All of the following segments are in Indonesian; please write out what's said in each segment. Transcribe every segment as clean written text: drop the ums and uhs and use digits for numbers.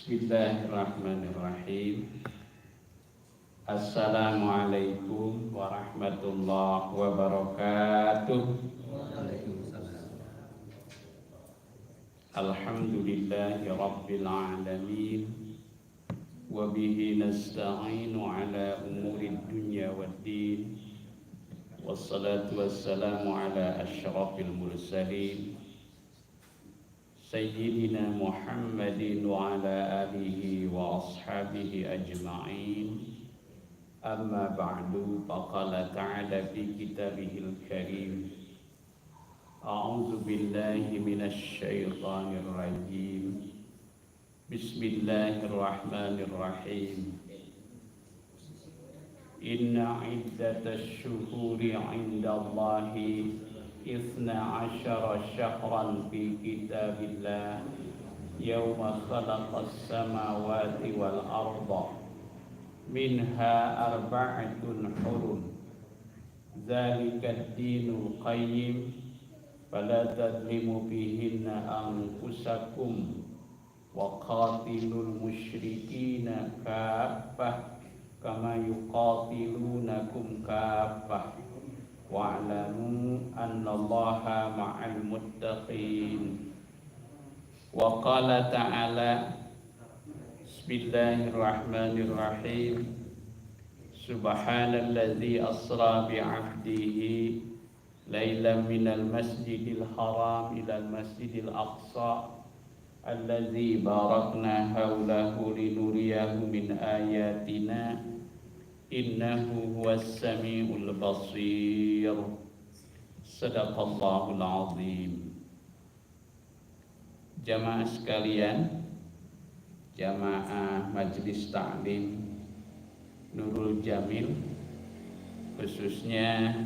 Bismillahirrahmanirrahim. Assalamualaikum warahmatullahi wabarakatuh. Alhamdulillahi rabbil alamin. Wa bihi nasta'inu ala umuri dunya waddin. Wassalatu wassalamu ala asyrafil mursalin Sayyidina Muhammadin wa ala alihi wa ashabihi ajma'in. Amma ba'du, faqala ta'ala fi kitabihil karim. A'udzu billahi minasy syaithanir rajim. Bismillahirrahmanirrahim. Inna iddatash syuhuri 'indallahi Ithna asyara syahran fi kitabillah Yawma khalaqas samawati wal arda Minha arba'atun hurum Zalikad dinul qayyim Fala tadlimu bihinna anfusakum Wa qatilul musyrikina kaffah Kama yuqatilunakum kaffah wa'lamu annallaha ma'al muttaqin. Wa qala ta'ala Bismillahirrahmanirrahim. Subhanalladzi asra bi'abdihi laylan minal masjidil haram ilal masjidil aqsa alladzi barakna hawlahu linuriyahu min ayatina Innahu huwas sami'ul basir. Sadaqallahul azim. Jamaah sekalian, jamaah Majelis Ta'lim Nurul Jamil, khususnya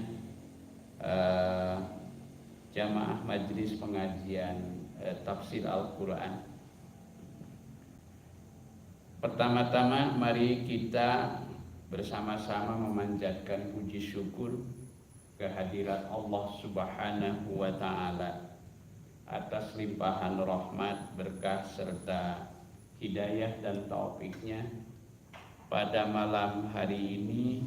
jamaah Majelis Pengajian Tafsir Al-Quran. Pertama-tama mari kita bersama-sama memanjatkan puji syukur kehadirat Allah Subhanahu wa Ta'ala atas limpahan rahmat, berkah serta hidayah dan taufiknya. Pada malam hari ini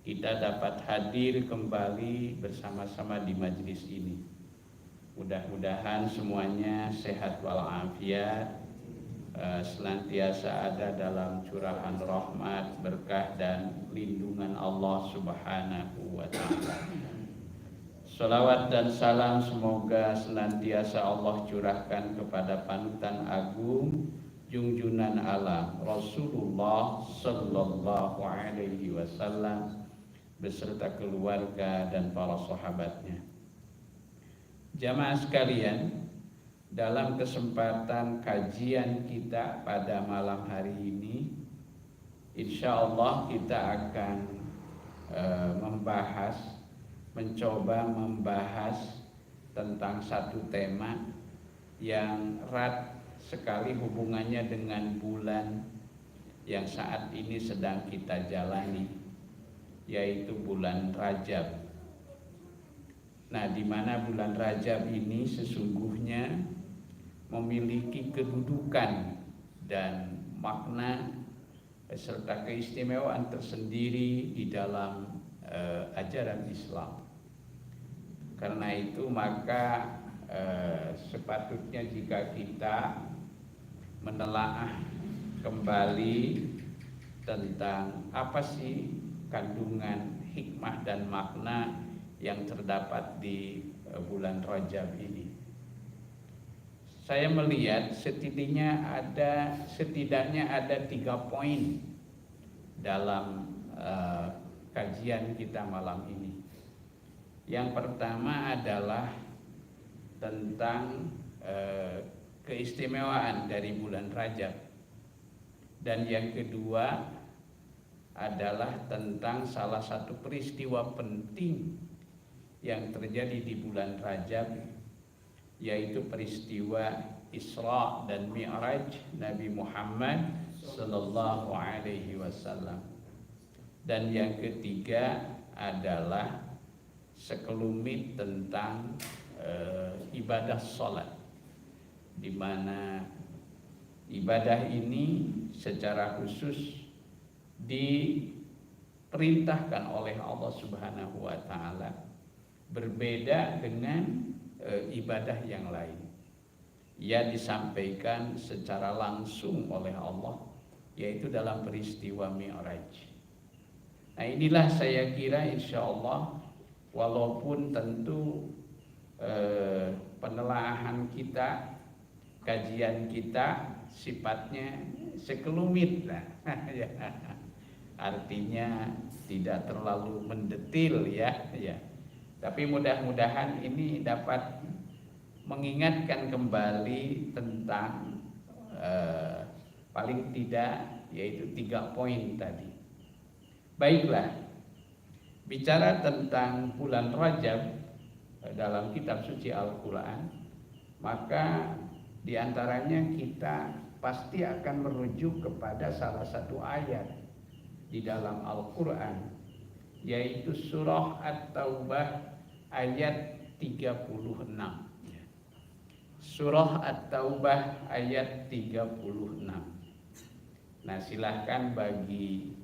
kita dapat hadir kembali bersama-sama di majelis ini. Mudah-mudahan semuanya sehat walafiat, senantiasa ada dalam curahan rahmat, berkah dan lindungan Allah Subhanahu wa Ta'ala. Salawat dan salam semoga senantiasa Allah curahkan kepada panutan agung junjunan alam Rasulullah sallallahu alaihi wasallam beserta keluarga dan para sahabatnya. Jamaah sekalian, dalam kesempatan kajian kita pada malam hari ini, insya Allah kita akan mencoba membahas tentang satu tema yang erat sekali hubungannya dengan bulan yang saat ini sedang kita jalani, yaitu bulan Rajab. Nah, di mana bulan Rajab ini sesungguhnya memiliki kedudukan dan makna serta keistimewaan tersendiri di dalam ajaran Islam. Karena itu maka sepatutnya jika kita menelaah kembali tentang apa sih kandungan hikmah dan makna yang terdapat di bulan Rajab ini. Saya melihat setidaknya ada 3 poin dalam kajian kita malam ini. Yang pertama adalah tentang keistimewaan dari bulan Rajab, dan yang kedua adalah tentang salah satu peristiwa penting yang terjadi di bulan Rajab, yaitu peristiwa Isra dan Mi'raj Nabi Muhammad sallallahu alaihi wasallam. Dan yang ketiga adalah sekelumit tentang ibadah sholat, di mana ibadah ini secara khusus diperintahkan oleh Allah Subhanahu wa taala, berbeda dengan ibadah yang lain. Ia disampaikan secara langsung oleh Allah, yaitu dalam peristiwa Mi'raj. Nah, inilah saya kira insya Allah, walaupun tentu penelaahan kita, kajian kita sifatnya sekelumit, ya. Artinya tidak terlalu mendetil, ya. Tapi mudah-mudahan ini dapat mengingatkan kembali tentang paling tidak yaitu 3 poin tadi. Baiklah, bicara tentang bulan Rajab dalam kitab suci Al-Quran, maka diantaranya kita pasti akan merujuk kepada salah satu ayat di dalam Al-Quran, yaitu surah At-Taubah ayat 36. Surah At-Taubah ayat 36. Nah, silahkan bagi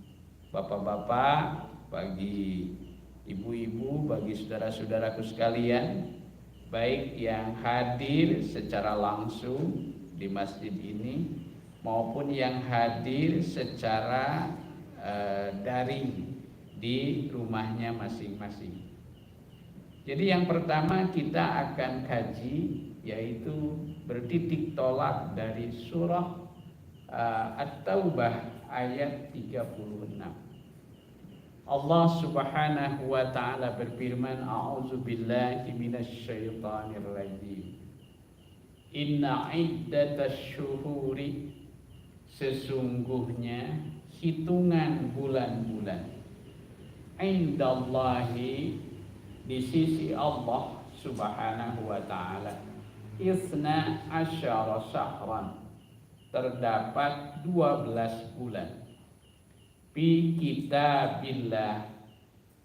bapak-bapak, bagi ibu-ibu, bagi saudara-saudaraku sekalian, baik yang hadir secara langsung di masjid ini maupun yang hadir secara daring di rumahnya masing-masing. Jadi yang pertama kita akan kaji yaitu bertitik tolak dari surah At-Taubah ayat 36. Allah Subhanahu wa taala berfirman, a'udzubillahi minasyaitonir rajim. Inna iddatash syuhuri, sesungguhnya hitungan bulan-bulan, indallahi, di sisi Allah Subhanahu wa taala, isna asyara syahran, terdapat 12 bulan. Fi kitabillah,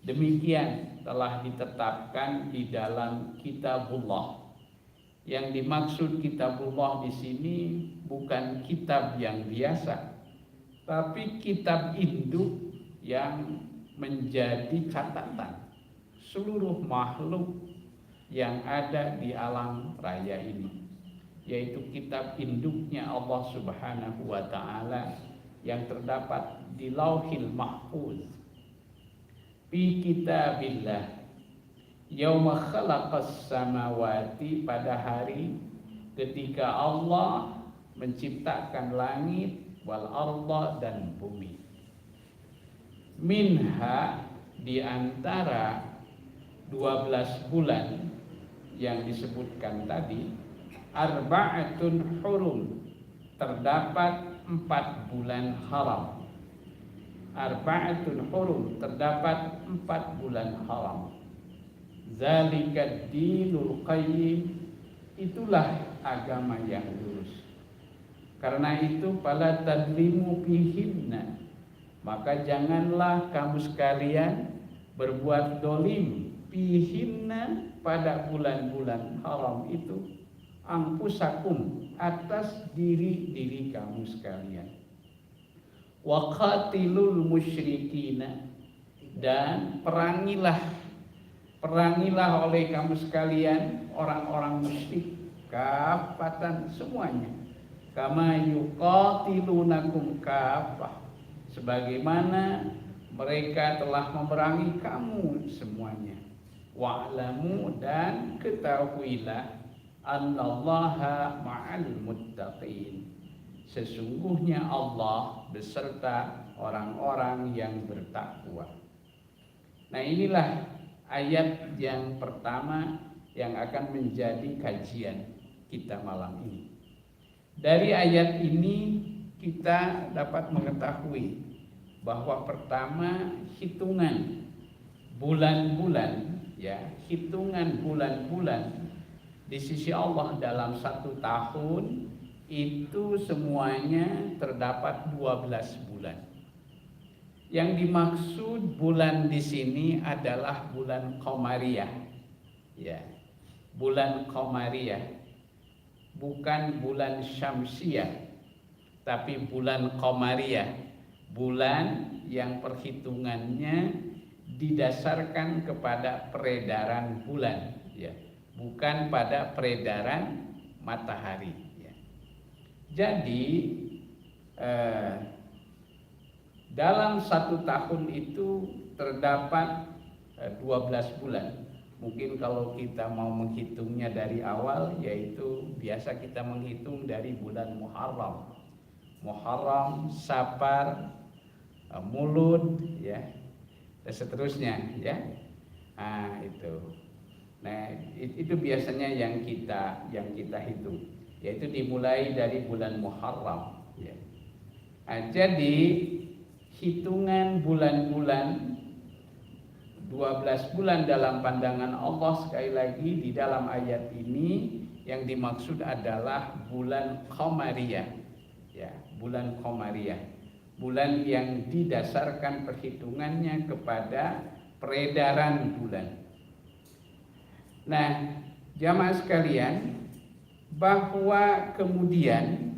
demikian telah ditetapkan di dalam kitabullah. Yang dimaksud kitabullah di sini bukan kitab yang biasa, tapi kitab induk yang menjadi catatan seluruh makhluk yang ada di alam raya ini, yaitu kitab induknya Allah Subhanahu wa taala yang terdapat di Lauhil Mahfuz. Fi kitabillah yauma khalaqas samawati, pada hari ketika Allah menciptakan langit wal arda, dan bumi. Minha, di antara 12 bulan yang disebutkan tadi, arba'atun hurum, terdapat 4 bulan haram. Arba'atun hurum, terdapat 4 bulan haram. Zalikad dinul qayyim, itulah agama yang lurus. Karena itu fala tadlimu fihinna, maka janganlah kamu sekalian berbuat dolim fihinna, pada bulan-bulan haram itu, anfusakum, atas diri-diri kamu sekalian. Wa qatilul musyrikina, dan perangilah oleh kamu sekalian orang-orang musyrik, kafatan, semuanya. Kama yuqatilunakum kafah, sebagaimana mereka telah memerangi kamu semuanya. Wa'lamu, dan ketahuilah, annallaha ma'al muttaqin, sesungguhnya Allah beserta orang-orang yang bertakwa. Nah, inilah ayat yang pertama yang akan menjadi kajian kita malam ini. Dari ayat ini kita dapat mengetahui bahwa pertama, hitungan bulan-bulan, ya, hitungan bulan-bulan di sisi Allah dalam 1 tahun itu semuanya terdapat 12 bulan. Yang dimaksud bulan di sini adalah bulan Qamariyah, ya, bulan Qamariyah, bukan bulan Syamsiyah. tapi bulan qamariyah, bulan yang perhitungannya didasarkan kepada peredaran bulan, ya, bukan pada peredaran matahari. Ya. Jadi dalam 1 tahun itu terdapat 12 bulan. Mungkin kalau kita mau menghitungnya dari awal, yaitu biasa kita menghitung dari bulan Muharram, Safar, Mulud, ya, dan seterusnya, ya. Nah, itu. Nah, itu biasanya yang kita hitung, yaitu dimulai dari bulan Muharram, ya. Nah, jadi hitungan bulan-bulan 12 bulan dalam pandangan Allah, sekali lagi di dalam ayat ini yang dimaksud adalah bulan qamariyah, ya, bulan qamariyah, bulan yang didasarkan perhitungannya kepada peredaran bulan. Nah, jamaah sekalian, bahwa kemudian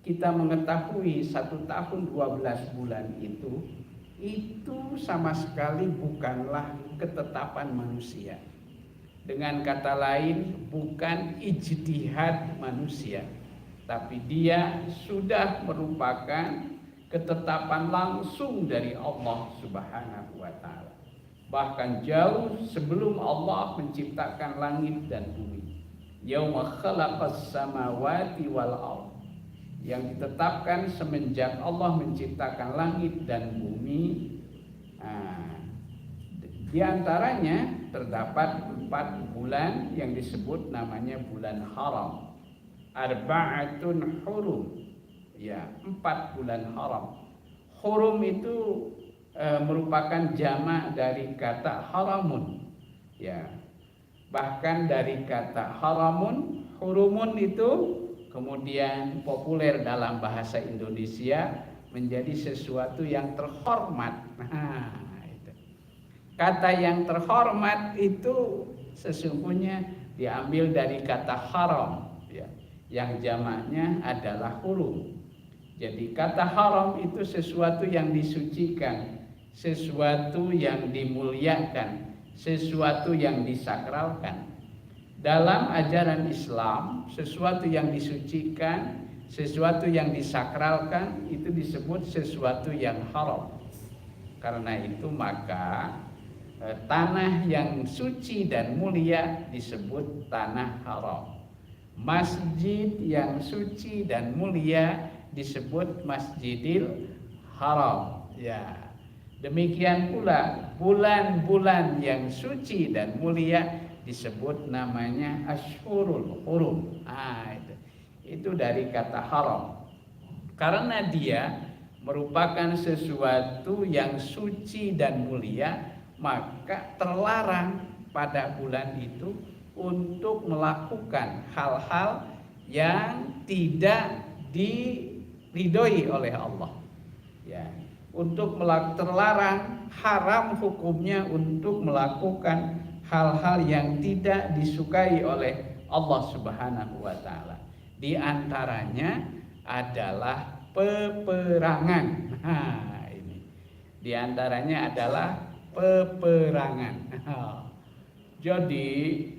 kita mengetahui 1 tahun 12 bulan itu sama sekali bukanlah ketetapan manusia. Dengan kata lain, bukan ijtihad manusia, tapi dia sudah merupakan ketetapan langsung dari Allah Subhanahu wa ta'ala. Bahkan jauh sebelum Allah menciptakan langit dan bumi. Yauma khalaqas samawati wal ardh, yang ditetapkan semenjak Allah menciptakan langit dan bumi. Di antaranya terdapat 4 bulan yang disebut namanya bulan haram. Arba'atun hurum, ya, 4 bulan haram. Hurum itu merupakan jamak dari kata haramun, ya. Bahkan dari kata haramun, hurumun itu kemudian populer dalam bahasa Indonesia menjadi sesuatu yang terhormat. Nah, itu. Kata yang terhormat itu sesungguhnya diambil dari kata haram, ya, yang jamaknya adalah hurum. Jadi kata haram itu sesuatu yang disucikan, sesuatu yang dimuliakan, sesuatu yang disakralkan. Dalam ajaran Islam, sesuatu yang disucikan, sesuatu yang disakralkan itu disebut sesuatu yang haram. Karena itu maka tanah yang suci dan mulia disebut tanah haram. Masjid yang suci dan mulia disebut Masjidil Haram. Ya. Demikian pula bulan-bulan yang suci dan mulia disebut namanya Ashhurul Hurum. Itu dari kata haram. Karena dia merupakan sesuatu yang suci dan mulia, maka terlarang pada bulan itu untuk melakukan hal-hal yang tidak diridhoi oleh Allah. Ya, untuk terlarang, haram hukumnya untuk melakukan hal-hal yang tidak disukai oleh Allah Subhanahu wa ta'ala. Di antaranya adalah peperangan. Nah, ini. Di antaranya adalah peperangan. Jadi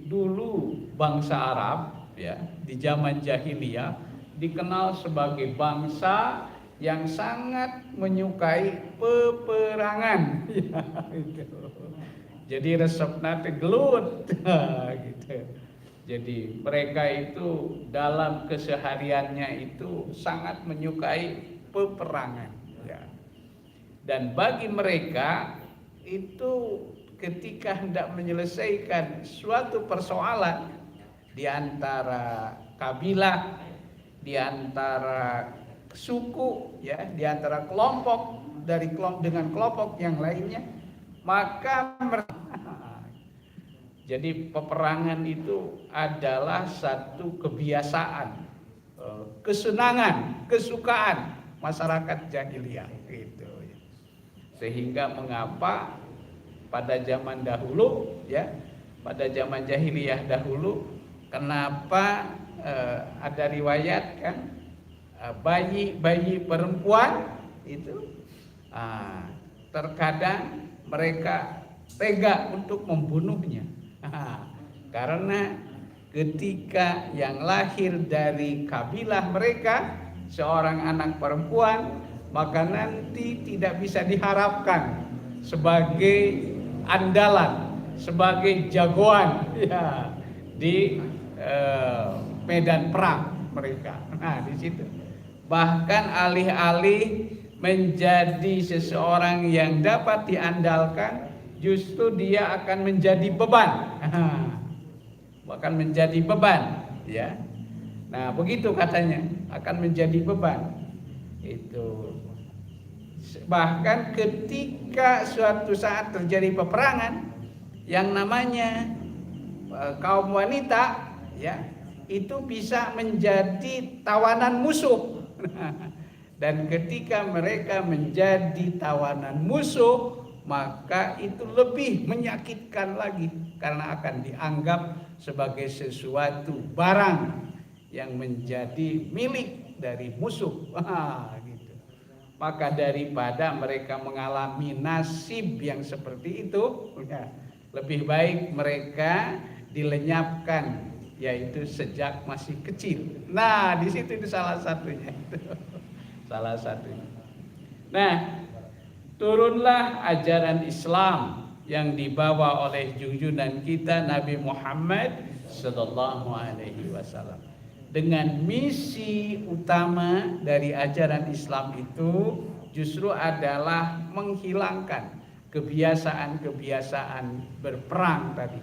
dulu bangsa Arab, ya, di zaman jahiliyah dikenal sebagai bangsa yang sangat menyukai peperangan. Ya, gitu. Jadi resepna teh gelut, gitu. Jadi mereka itu dalam kesehariannya itu sangat menyukai peperangan, ya. Dan bagi mereka itu ketika hendak menyelesaikan suatu persoalan di antara kabilah, di antara suku, ya, di antara kelompok dengan kelompok yang lainnya, maka jadi peperangan itu adalah satu kebiasaan, kesenangan, kesukaan masyarakat jahiliyah gitu. Sehingga mengapa pada zaman dahulu, ya, pada zaman jahiliyah dahulu, kenapa ada riwayat kan bayi-bayi perempuan itu terkadang mereka tega untuk membunuhnya. Karena ketika yang lahir dari kabilah mereka seorang anak perempuan, maka nanti tidak bisa diharapkan sebagai andalan, sebagai jagoan ya di medan perang mereka. Nah, di situ bahkan alih-alih menjadi seseorang yang dapat diandalkan, justru dia akan menjadi beban. Akan menjadi beban, ya. Nah, begitu katanya, akan menjadi beban. Itu bahkan ketika suatu saat terjadi peperangan, yang namanya kaum wanita, ya, itu bisa menjadi tawanan musuh. Dan ketika mereka menjadi tawanan musuh, maka itu lebih menyakitkan lagi karena akan dianggap sebagai sesuatu barang yang menjadi milik dari musuh. Gitu. Maka daripada mereka mengalami nasib yang seperti itu, ya, lebih baik mereka dilenyapkan, yaitu sejak masih kecil. Nah, di situ itu salah satunya. Salah satunya. Nah, turunlah ajaran Islam yang dibawa oleh junjungan kita Nabi Muhammad sallallahu alaihi wasallam. Dengan misi utama dari ajaran Islam itu justru adalah menghilangkan kebiasaan-kebiasaan berperang tadi.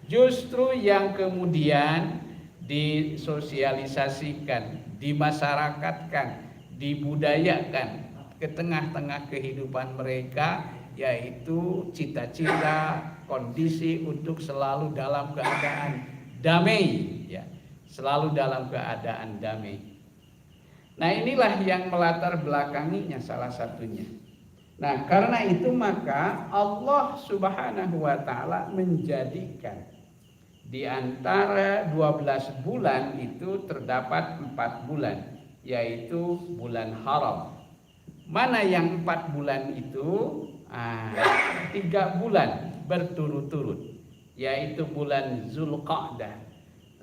Justru yang kemudian disosialisasikan, dimasyarakatkan, dibudayakan ke tengah-tengah kehidupan mereka, yaitu cita-cita, kondisi untuk selalu dalam keadaan damai, ya, selalu dalam keadaan damai. Nah, inilah yang melatar belakanginya salah satunya. Nah, karena itu maka Allah Subhanahu wa taala menjadikan di antara 12 bulan itu terdapat 4 bulan, yaitu bulan haram. Mana yang 4 bulan itu? 3 bulan berturut-turut, yaitu bulan Zulqa'dah.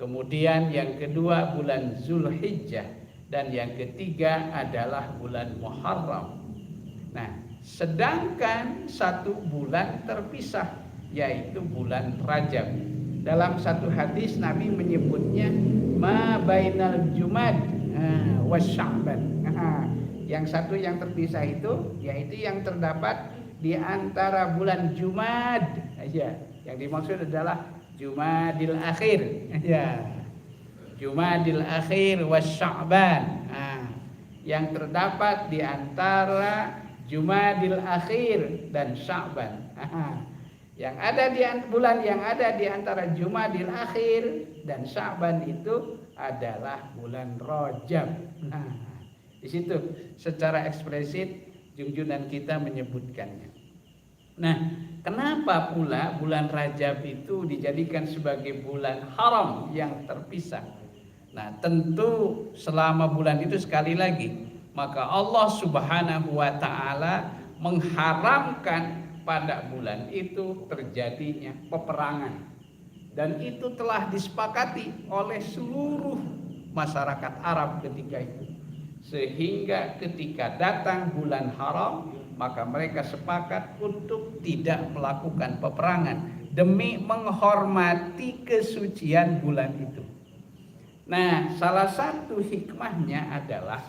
Kemudian yang kedua bulan Zulhijjah, dan yang ketiga adalah bulan Muharram. Nah, sedangkan 1 bulan terpisah, yaitu bulan Rajab. Dalam satu hadis Nabi menyebutnya ma bainal Jumad wa Sya'ban. Yang satu yang terpisah itu yaitu yang terdapat di antara bulan Jumad, ya. Yang dimaksud adalah Jumadil Akhir, ya. Jumadil Akhir wa Sya'ban. Yang terdapat di antara Jumadil Akhir dan Sya'ban. Yang ada di bulan yang ada di antara Jumadil Akhir dan Sya'ban itu adalah bulan Rajab. Nah, di situ secara eksplisit junjungan kita menyebutkannya. Nah, kenapa pula bulan Rajab itu dijadikan sebagai bulan haram yang terpisah? Nah, tentu selama bulan itu sekali lagi, maka Allah Subhanahu wa taala mengharamkan pada bulan itu terjadinya peperangan. Dan itu telah disepakati oleh seluruh masyarakat Arab ketika itu. Sehingga ketika datang bulan haram, maka mereka sepakat untuk tidak melakukan peperangan demi menghormati kesucian bulan itu. Nah, salah satu hikmahnya adalah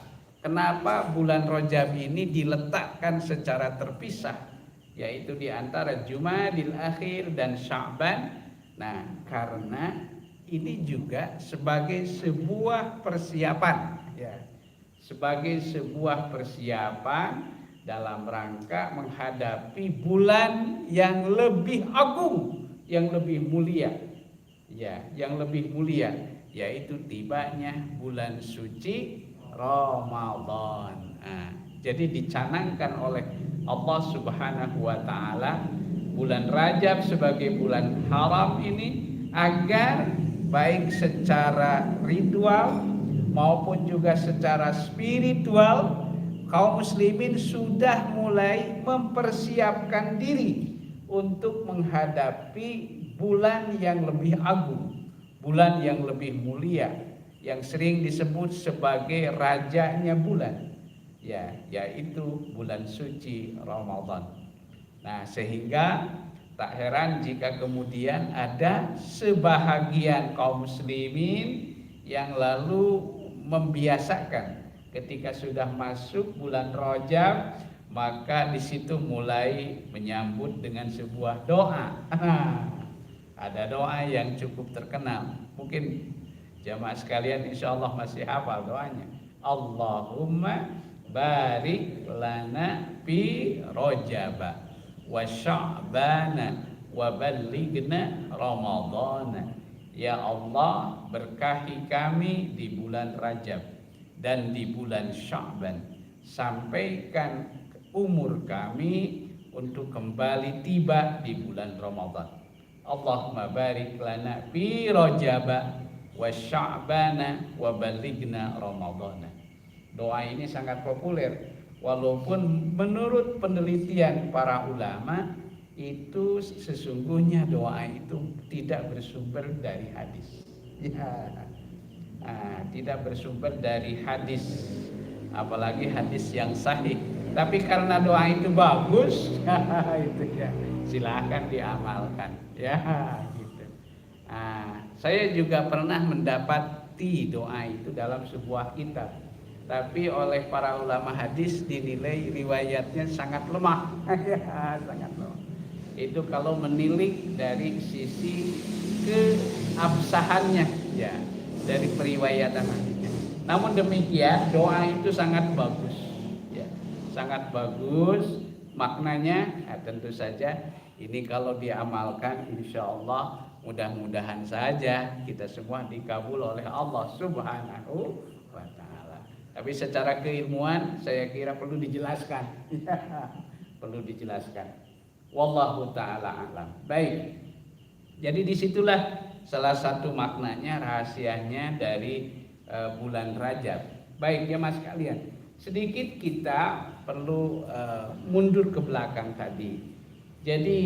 kenapa bulan Rajab ini diletakkan secara terpisah, yaitu di antara Jumadil Akhir dan Sya'ban. Nah, karena ini juga sebagai sebuah persiapan, ya, sebagai sebuah persiapan dalam rangka menghadapi bulan yang lebih agung, yang lebih mulia, ya, yang lebih mulia, yaitu tibanya bulan suci Ramadan. Nah, jadi dicanangkan oleh Allah Subhanahu wa taala bulan Rajab sebagai bulan haram ini agar baik secara ritual maupun juga secara spiritual, kaum muslimin sudah mulai mempersiapkan diri untuk menghadapi bulan yang lebih agung, bulan yang lebih mulia, yang sering disebut sebagai rajanya bulan, ya, yaitu bulan suci Ramadan. Nah, sehingga tak heran jika kemudian ada sebahagian kaum muslimin yang lalu membiasakan ketika sudah masuk bulan Rajab, maka di situ mulai menyambut dengan sebuah doa. Ada doa yang cukup terkenal, mungkin jamaah sekalian insya Allah masih hafal doanya. Allahumma barik lana fi Rajaba wa Sya'bana wa ballighna Ramadana. Ya Allah, berkahi kami di bulan Rajab dan di bulan Sya'ban, sampaikan umur kami untuk kembali tiba di bulan Ramadan. Allahumma barik lana fi Rajaba wa Sya'bana wa ballighna Ramadana. Doa ini sangat populer, walaupun menurut penelitian para ulama itu sesungguhnya doa itu tidak bersumber dari hadis. Ya, tidak bersumber dari hadis, apalagi hadis yang sahih. Tapi karena doa itu bagus, itu ya, silahkan diamalkan. Ya, gitu. Saya juga pernah mendapati doa itu dalam sebuah kitab, tapi oleh para ulama hadis dinilai riwayatnya sangat lemah. Ya, sangat lemah. Itu kalau menilik dari sisi keabsahannya, ya, dari periwayatan hadisnya. Namun demikian doa itu sangat bagus, ya, sangat bagus maknanya. Tentu saja ini kalau diamalkan, insya Allah mudah-mudahan saja kita semua dikabul oleh Allah Subhanahu wa Ta'ala. Tapi secara keilmuan saya kira perlu dijelaskan, perlu dijelaskan. Wallahu ta'ala alam. Baik, jadi disitulah salah satu maknanya, rahasianya dari bulan Rajab. Baik ya mas kalian, sedikit kita perlu mundur ke belakang tadi. Jadi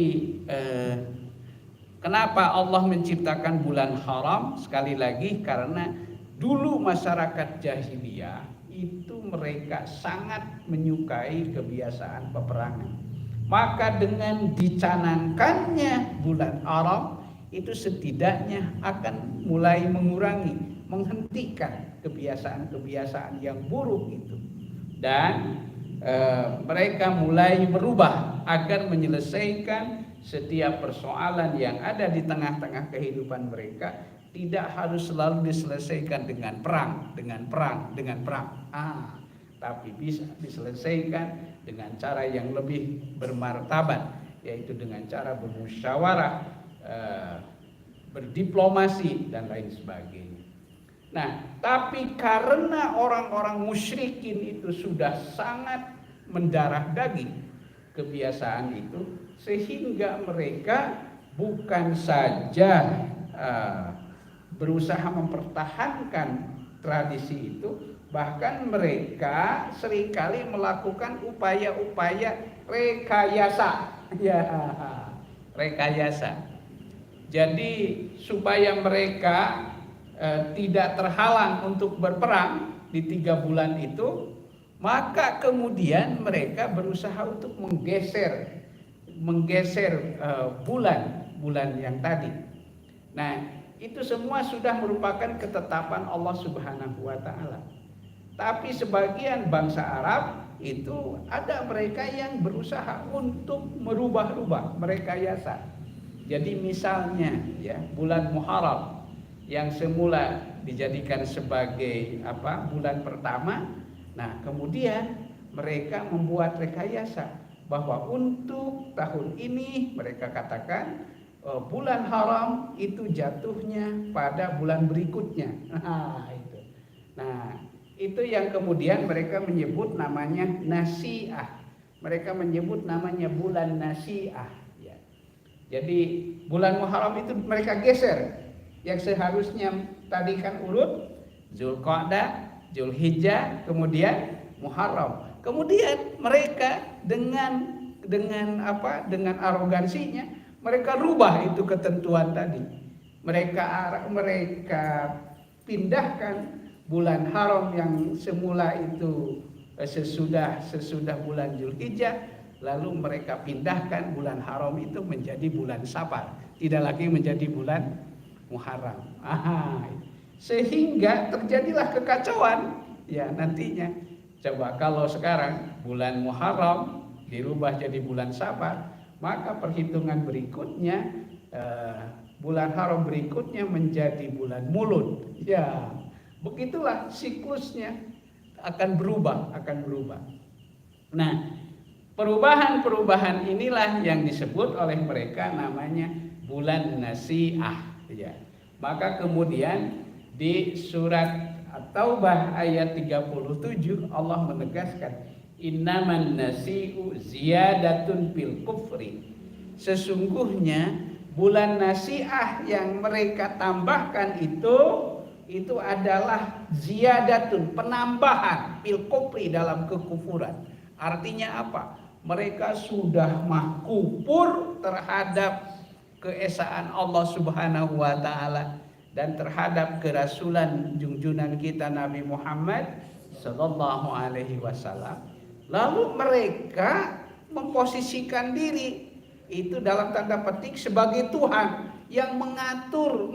kenapa Allah menciptakan bulan haram? Sekali lagi karena dulu masyarakat jahiliyah itu mereka sangat menyukai kebiasaan peperangan. Maka dengan dicanangkannya bulan haram itu setidaknya akan mulai mengurangi, menghentikan kebiasaan-kebiasaan yang buruk itu. Dan mereka mulai berubah agar menyelesaikan setiap persoalan yang ada di tengah-tengah kehidupan mereka. Tidak harus selalu diselesaikan dengan perang, tapi bisa diselesaikan dengan cara yang lebih bermartabat, yaitu dengan cara bermusyawarah, berdiplomasi dan lain sebagainya. Nah, tapi karena orang-orang musyrikin itu sudah sangat mendarah daging kebiasaan itu, sehingga mereka bukan saja berusaha mempertahankan tradisi itu, bahkan mereka seringkali melakukan upaya-upaya rekayasa. Ya, rekayasa. Jadi supaya mereka tidak terhalang untuk berperang di 3 bulan itu, maka kemudian mereka berusaha untuk menggeser bulan yang tadi. Nah, itu semua sudah merupakan ketetapan Allah Subhanahu wa Ta'ala. Tapi sebagian bangsa Arab itu ada mereka yang berusaha untuk merubah-rubah, merekayasa. Jadi misalnya ya, bulan Muharram yang semula dijadikan sebagai bulan pertama, nah kemudian mereka membuat rekayasa bahwa untuk tahun ini mereka katakan bulan haram itu jatuhnya pada bulan berikutnya. Nah, itu yang kemudian mereka menyebut namanya Nasi'ah. Mereka menyebut namanya bulan Nasi'ah. Ya. Jadi bulan Muharram itu mereka geser. Yang seharusnya tadi kan urut Zulqa'dah, Zulhijjah, kemudian Muharram. Kemudian mereka dengan arogansinya mereka rubah itu ketentuan tadi. Mereka pindahkan bulan haram yang semula itu sesudah bulan Zulhijjah, lalu mereka pindahkan bulan haram itu menjadi bulan Safar, tidak lagi menjadi bulan Muharram. Sehingga terjadilah kekacauan ya nantinya. Coba kalau sekarang bulan Muharram dirubah jadi bulan Safar, maka perhitungan berikutnya bulan haram berikutnya menjadi bulan Mulud. Ya, begitulah siklusnya akan berubah. Nah, perubahan inilah yang disebut oleh mereka namanya bulan Nasi'ah ya. Maka kemudian di surat At-Taubah ayat 37 Allah menegaskan innaman nasi'u ziyadatun fil kufri. Sesungguhnya bulan Nasi'ah yang mereka tambahkan itu adalah ziyadatun, penambahan fil kufri, dalam kekufuran. Artinya apa? Mereka sudah kufur terhadap keesaan Allah Subhanahu wa taala dan terhadap kerasulan junjungan kita Nabi Muhammad sallallahu alaihi wasallam. Lalu mereka memposisikan diri itu dalam tanda petik sebagai Tuhan yang ngatur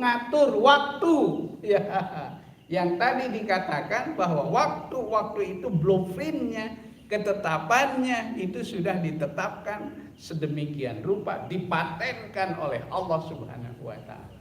waktu ya. Yang tadi dikatakan bahwa waktu itu blueprintnya, ketetapannya itu sudah ditetapkan sedemikian rupa, dipatenkan oleh Allah Subhanahu wa taala.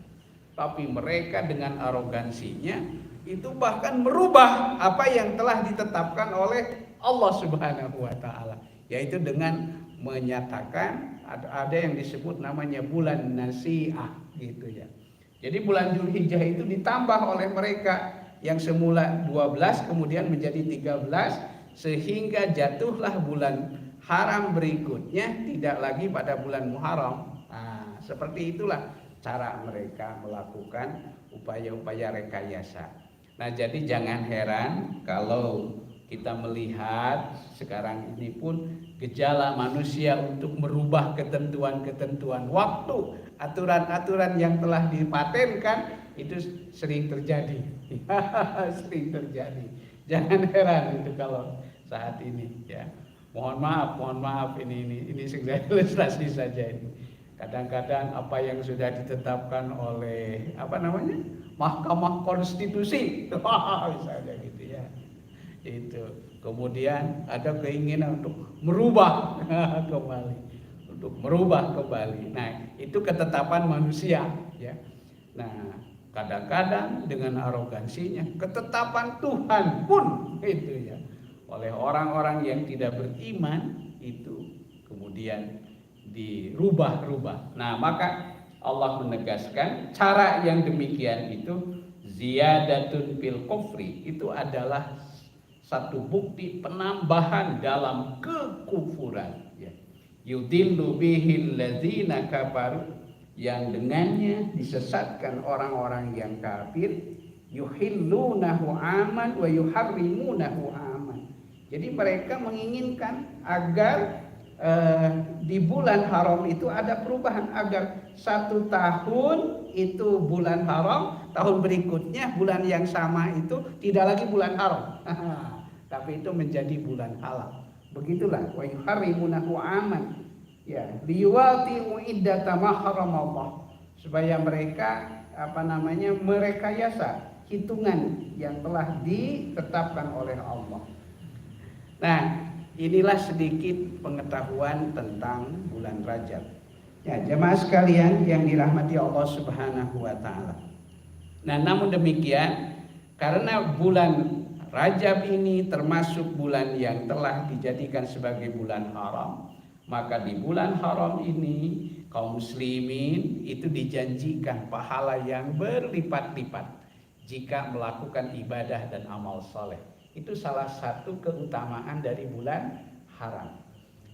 Tapi mereka dengan arogansinya itu bahkan merubah apa yang telah ditetapkan oleh Allah Subhanahu wa taala, yaitu dengan menyatakan ada yang disebut namanya bulan Nasi'ah gitu ya. Jadi bulan Zulhijjah itu ditambah oleh mereka yang semula 12 kemudian menjadi 13, sehingga jatuhlah bulan haram berikutnya tidak lagi pada bulan Muharram. Nah, seperti itulah cara mereka melakukan upaya-upaya rekayasa. Nah, jadi jangan heran kalau kita melihat sekarang ini pun gejala manusia untuk merubah ketentuan-ketentuan waktu, aturan-aturan yang telah dipatenkan itu sering terjadi. Sering terjadi. Jangan heran itu kalau saat ini ya. Mohon maaf ini segera ilustrasi saja ini. Kadang-kadang apa yang sudah ditetapkan oleh Mahkamah Konstitusi, misalnya gitu ya. Itu kemudian ada keinginan untuk merubah kembali. Nah, itu ketetapan manusia ya. Nah, kadang-kadang dengan arogansinya ketetapan Tuhan pun itu ya oleh orang-orang yang tidak beriman itu kemudian dirubah-rubah. Nah, maka Allah menegaskan cara yang demikian itu ziyadatun fil kufri, itu adalah satu bukti penambahan dalam kekufuran ya. Yudillu bihil ladzina kafaru, yang dengannya disesatkan orang-orang yang kafir, yuhillunahu aman wa yuharrimunahu aman. Jadi mereka menginginkan agar di bulan haram itu ada perubahan, agar 1 tahun itu bulan haram, tahun berikutnya bulan yang sama itu tidak lagi bulan haram, tapi itu menjadi bulan halal. Begitulah wa yuharrimunahu aman ya, liwati'u iddata ma haramallah, supaya mereka merekayasa hitungan yang telah ditetapkan oleh Allah. Nah, inilah sedikit pengetahuan tentang bulan Rajab. Ya, jemaah sekalian yang dirahmati Allah Subhanahu wa taala. Nah, namun demikian, karena bulan Rajab ini termasuk bulan yang telah dijadikan sebagai bulan haram, maka di bulan haram ini kaum muslimin itu dijanjikan pahala yang berlipat-lipat jika melakukan ibadah dan amal soleh. Itu salah satu keutamaan dari bulan haram.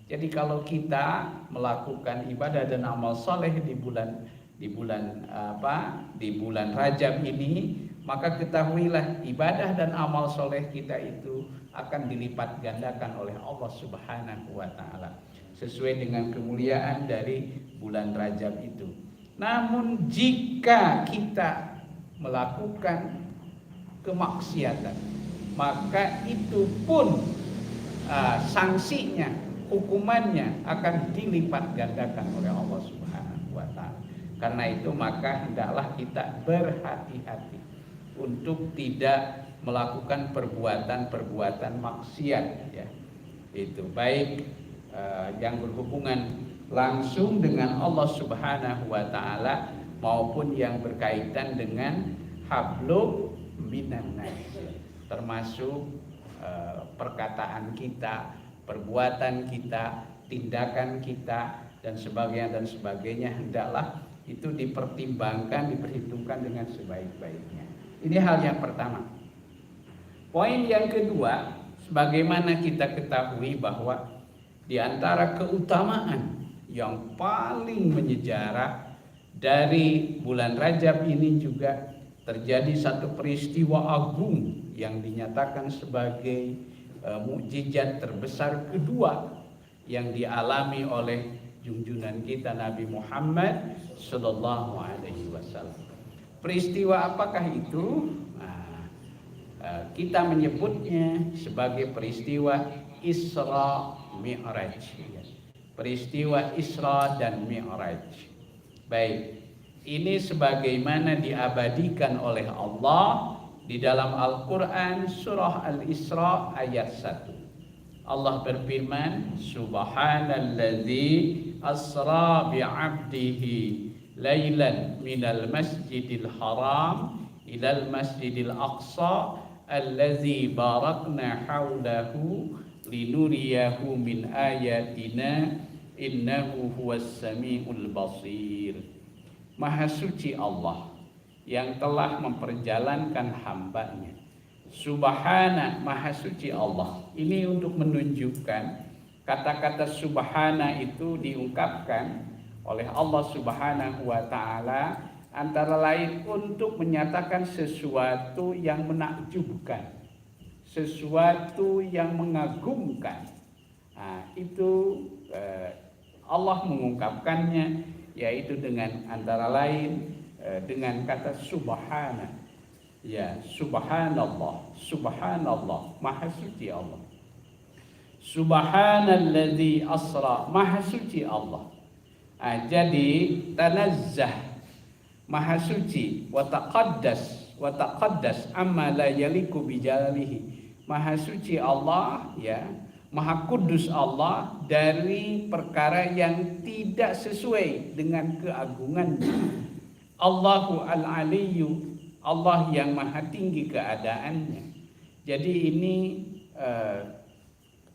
Jadi kalau kita melakukan ibadah dan amal soleh di bulan Rajab ini, maka ketahuilah ibadah dan amal soleh kita itu akan dilipat gandakan oleh Allah Subhanahu wa Ta'ala sesuai dengan kemuliaan dari bulan Rajab itu. Namun jika kita melakukan kemaksiatan, maka itu pun sanksinya, hukumannya akan dilipat gandakan oleh Allah Subhanahu wa Ta'ala. Karena itu maka hendaklah kita berhati-hati untuk tidak melakukan perbuatan-perbuatan maksiat, ya. Itu baik yang berhubungan langsung dengan Allah Subhanahu wa Ta'ala maupun yang berkaitan dengan hablum minan nas, termasuk perkataan kita, perbuatan kita, tindakan kita dan sebagainya hendaklah itu dipertimbangkan, diperhitungkan dengan sebaik-baiknya. Ini hal yang pertama. Poin yang kedua, sebagaimana kita ketahui bahwa di antara keutamaan yang paling menyejarah dari bulan Rajab ini juga terjadi satu peristiwa agung yang dinyatakan sebagai mukjizat terbesar kedua yang dialami oleh junjungan kita Nabi Muhammad sallallahu alaihi wasallam. Peristiwa apakah itu? Kita menyebutnya sebagai peristiwa Isra Mi'raj. Peristiwa Isra dan Mi'raj. Baik, ini sebagaimana diabadikan oleh Allah di dalam Al-Quran surah Al-Isra ayat 1. Allah berfirman, Subhanalladzi asra bi'abdihi laylan minal masjidil haram ilal masjidil aqsa allazi barakna hawlahu linuriyahu min ayatina innahu huwas samiul basir. Maha suci Allah yang telah memperjalankan hambanya. Subhana, maha suci Allah. Ini untuk menunjukkan kata-kata subhana itu diungkapkan oleh Allah Subhanahu wa Ta'ala antara lain untuk menyatakan sesuatu yang menakjubkan, sesuatu yang mengagumkan. Itu Allah mengungkapkannya, yaitu dengan antara lain dengan kata subhana. Ya, subhanallah, subhanallah, maha suci Allah. Subhanalladzi asra, maha suci Allah. Jadi tanazzah, maha suci, wa taqaddas amma la yaliku bijalalihi. Maha suci Allah, ya, maha kudus Allah dari perkara yang tidak sesuai dengan keagungannya. Allahu al-aliyyu, Allah yang maha tinggi keadaannya. Jadi ini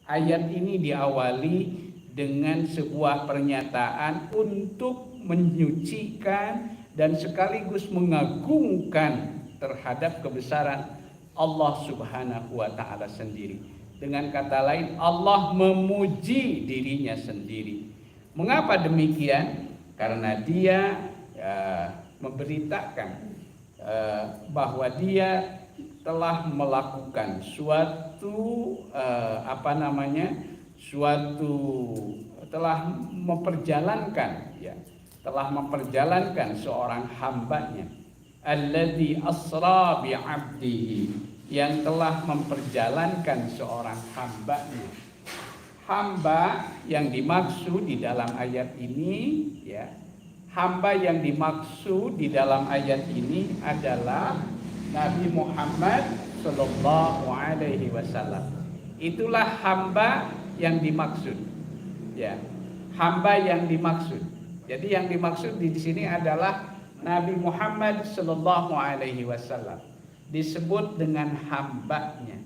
ayat ini diawali dengan sebuah pernyataan untuk menyucikan dan sekaligus mengagungkan terhadap kebesaran Allah Subhanahu wa Ta'ala sendiri. Dengan kata lain, Allah memuji dirinya sendiri. Mengapa demikian? Karena dia memberitakan bahwa dia telah melakukan suatu telah memperjalankan seorang hambanya, alladzi asra bi 'abdihi, yang telah memperjalankan seorang hambanya. Hamba yang dimaksud di dalam ayat ini, ya, hamba yang dimaksud di dalam ayat ini adalah Nabi Muhammad sallallahu alaihi wasallam. Itulah hamba yang dimaksud. Ya, hamba yang dimaksud. Jadi yang dimaksud di sini adalah Nabi Muhammad sallallahu alaihi wasallam. Disebut dengan hambanya.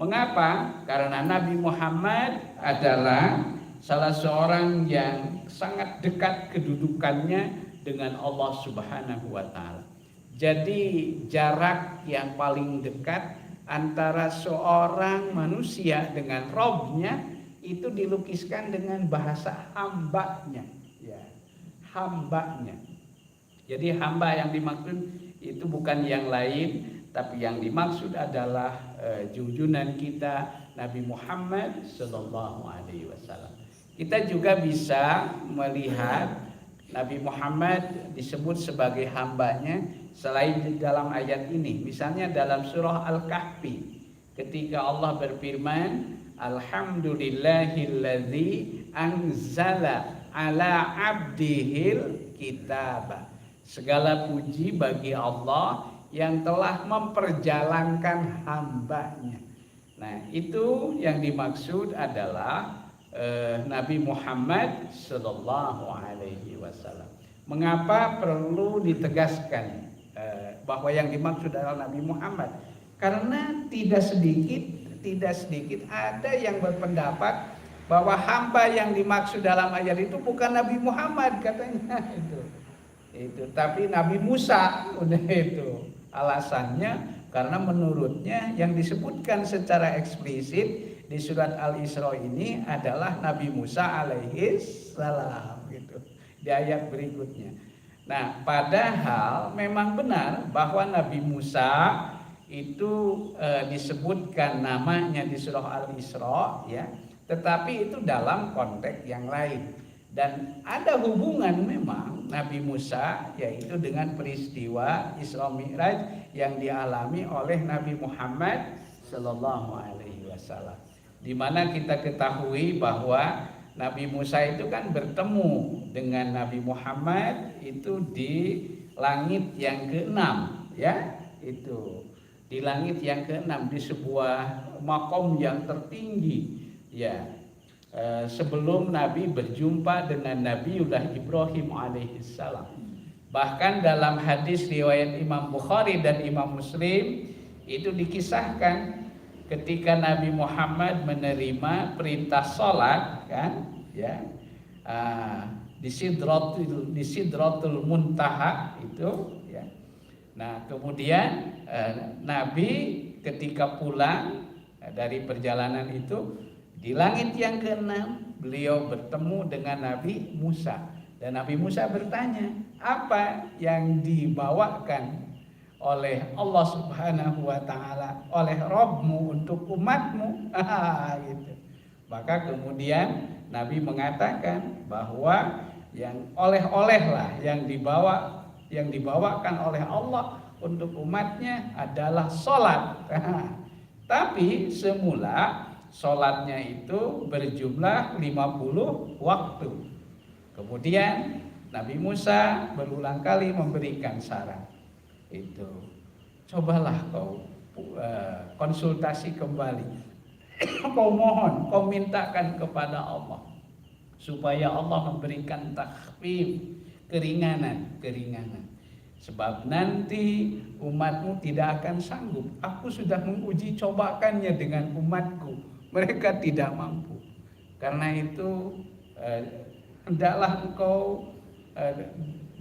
Mengapa? Karena Nabi Muhammad adalah salah seorang yang sangat dekat kedudukannya dengan Allah Subhanahu wa Ta'ala. Jadi jarak yang paling dekat antara seorang manusia dengan Robnya itu dilukiskan dengan bahasa hambanya, ya, hambanya. Jadi hamba yang dimaksud itu bukan yang lain, tapi yang dimaksud adalah junjungan kita Nabi Muhammad Sallallahu Alaihi Wasallam. Kita juga bisa melihat Nabi Muhammad disebut sebagai hambanya selain di dalam ayat ini. Misalnya dalam surah Al-Kahfi ketika Allah berfirman, Alhamdulillahilladzi anzala ala abdihil kitab. Segala puji bagi Allah yang telah memperjalankan hambanya. Nah, itu yang dimaksud adalah Nabi Muhammad Sallallahu Alaihi Wasallam. Mengapa perlu ditegaskan bahwa yang dimaksud adalah Nabi Muhammad? Karena tidak sedikit ada yang berpendapat bahwa hamba yang dimaksud dalam ayat itu bukan Nabi Muhammad katanya itu tapi Nabi Musa. Udah itu alasannya karena menurutnya yang disebutkan secara eksplisit di surat Al-Isra ini adalah Nabi Musa alaihi salam gitu di ayat berikutnya. Nah, padahal memang benar bahwa Nabi Musa itu disebutkan namanya di surah Al-Isra ya, tetapi itu dalam konteks yang lain dan ada hubungan memang Nabi Musa yaitu dengan peristiwa Isra Mi'raj yang dialami oleh Nabi Muhammad Sallallahu Alaihi Wasallam, di mana kita ketahui bahwa Nabi Musa itu kan bertemu dengan Nabi Muhammad itu di langit yang ke-6 ya, itu di langit yang ke-6 di sebuah makom yang tertinggi ya, sebelum Nabi berjumpa dengan Nabiullah Ibrahim alaihissalam. Bahkan dalam hadis riwayat Imam Bukhari dan Imam Muslim itu dikisahkan ketika Nabi Muhammad menerima perintah sholat kan ya, di Sidratul Muntaha itu ya. Nah, kemudian Nabi ketika pulang dari perjalanan itu di langit yang ke-6 beliau bertemu dengan Nabi Musa dan Nabi Musa bertanya, apa yang dibawakan oleh Allah Subhanahu wa taala, oleh Rabbmu untuk umatmu? Gitu. Maka kemudian Nabi mengatakan bahwa yang oleh-olehlah yang dibawakan oleh Allah untuk umatnya adalah sholat. Tapi semula sholatnya itu berjumlah 50 waktu. Kemudian Nabi Musa berulang kali memberikan saran. Itu cobalah kau konsultasi kembali. Kau mohon, kau mintakan kepada Allah supaya Allah memberikan takhfif, keringanan. Sebab nanti umatmu tidak akan sanggup. Aku sudah menguji cobakannya dengan umatku, mereka tidak mampu. Karena itu hendaklah engkau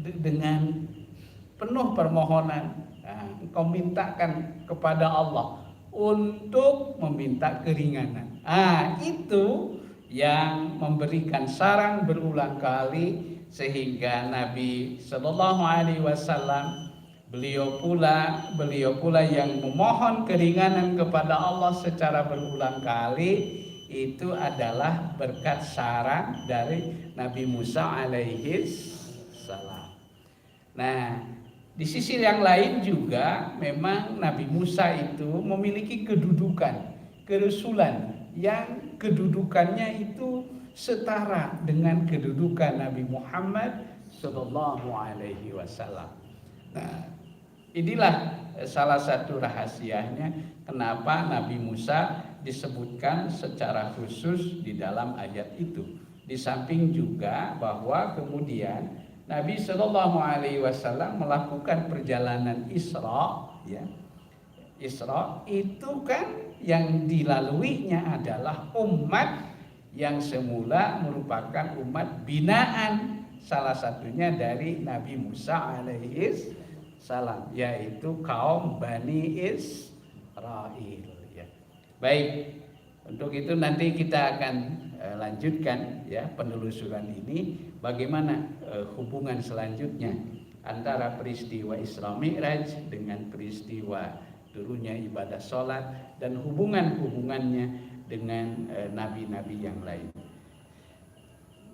dengan penuh permohonan engkau mintakan kepada Allah untuk meminta keringanan. Itu yang memberikan saran berulang kali sehingga Nabi Sallallahu Alaihi Wasallam beliau pula yang memohon keringanan kepada Allah secara berulang kali. Itu adalah berkat saran dari Nabi Musa alaihi salam. Nah, di sisi yang lain juga memang Nabi Musa itu memiliki kedudukan, kerasulan yang kedudukannya itu setara dengan kedudukan Nabi Muhammad Sallallahu Alaihi Wasallam. Nah, inilah salah satu rahasianya kenapa Nabi Musa disebutkan secara khusus di dalam ayat itu. Di samping juga bahwa kemudian Nabi Shallallahu Alaihi Wasallam melakukan perjalanan Isra, ya. Isra itu kan yang dilaluinya adalah umat yang semula merupakan umat binaan, salah satunya dari Nabi Musa alaihi salam, yaitu kaum Bani Israil. Ya. Baik, untuk itu nanti kita akan lanjutkan ya penelusuran ini, bagaimana hubungan selanjutnya antara peristiwa Isra Mi'raj dengan peristiwa turunnya ibadah sholat dan hubungannya dengan nabi-nabi yang lain.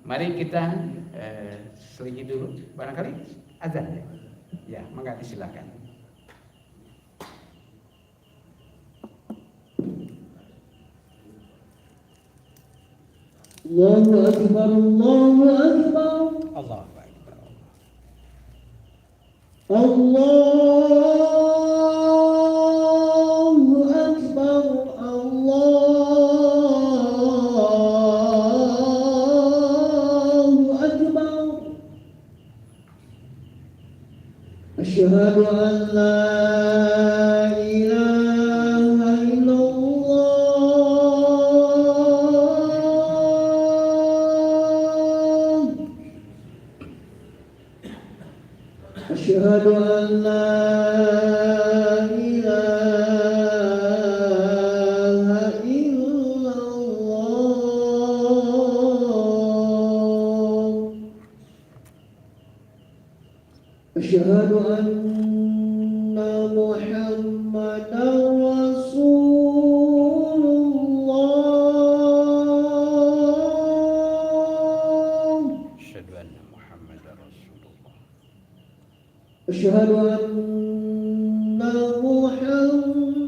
Mari kita selidiki dulu, barangkali azan ya. Ya, maka disilakan. Allahu Akbar, Allahu Akbar, Allahu Akbar. Allahu Akbar, Allahu Akbar. Asyhadu an la ilaha illallah. Asyhadu an la ilaha illallah. Asyhadu anna Muhammadar Rasulullah. Asyhadu anna Muhammadar Rasulullah. Asyhadu anna Muhammadar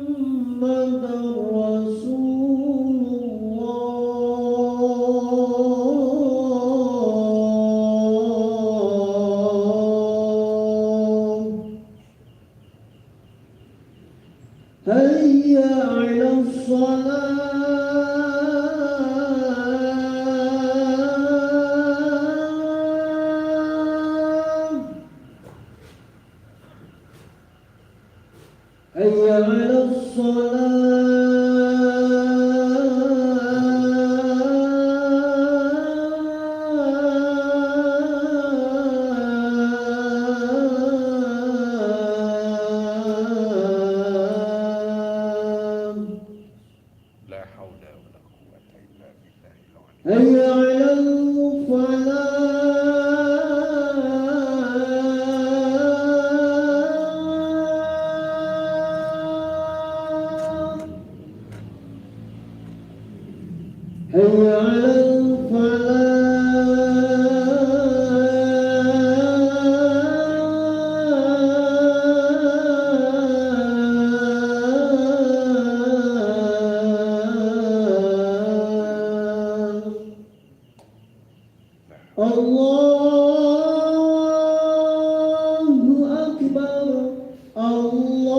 Rasulullah. Hayya 'alas salah. Hayya 'alas salah. La haula wala quwwata illa billahil aliyyil Hayya 'alal falah. Hayya 'alal falah. Allahu Akbar, Allahu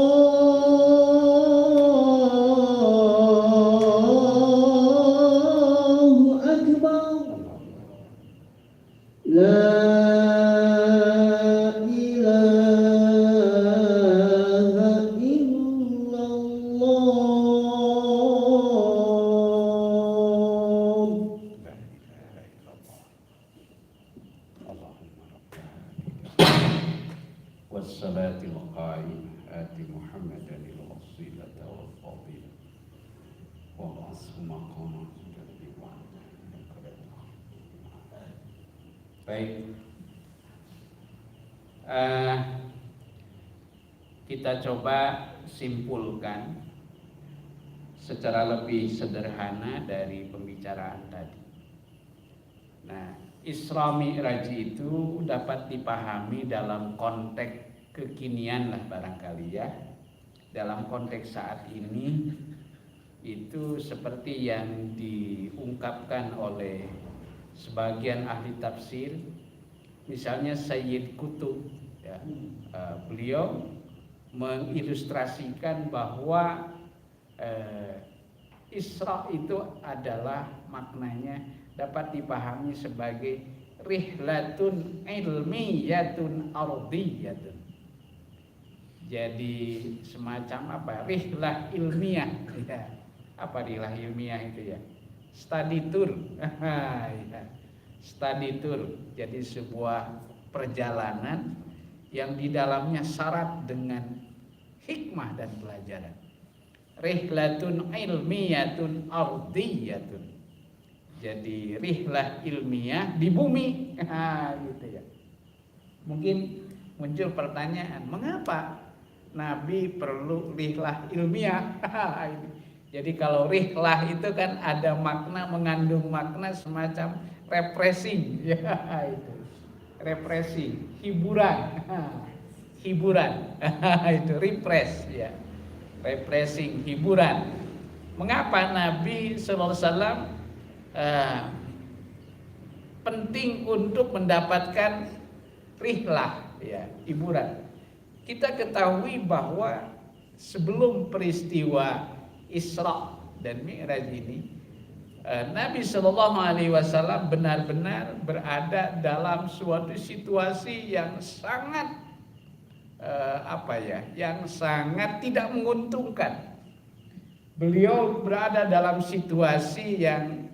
Akbar. La ilaha illallah. La ilaha illallah. Allahumma rabbana wassalatil qa'imah ati Muhammadan al-wasilata wal fadilah wa ba'athu maqama jalli wa ala. Baik, kita coba simpulkan secara lebih sederhana dari pembicaraan tadi. Nah, Isra Mi'raj itu dapat dipahami dalam konteks kekinian lah barangkali ya. Dalam konteks saat ini itu seperti yang diungkapkan oleh sebagian ahli tafsir, misalnya Sayyid Qutb ya, beliau mengilustrasikan bahwa Isra itu adalah maknanya dapat dipahami sebagai rihlatun ilmiyatun ardiyatun. Jadi semacam apa? Rihlah ilmiah ya. Apa rihlah ilmiah itu ya? Study tour. Ya. Study tour. Jadi sebuah perjalanan yang di dalamnya syarat dengan hikmah dan pelajaran. Rihlatun ilmiyatun ardiyatun. Jadi rihlah ilmiah di bumi. Gitu ya. Mungkin muncul pertanyaan, mengapa Nabi perlu rihlah ilmiah? Jadi kalau rihlah itu kan ada makna, mengandung makna semacam refreshing, ya itu refreshing, hiburan, hiburan, itu refresh, ya refreshing, hiburan. Mengapa Nabi Sallallahu Alaihi Wasallam penting untuk mendapatkan rihlah, ya hiburan? Kita ketahui bahwa sebelum peristiwa Isra dan Mi'raj ini, Nabi Shallallahu Alaihi Wasallam benar-benar berada dalam suatu situasi yang sangat yang sangat tidak menguntungkan. Beliau berada dalam situasi yang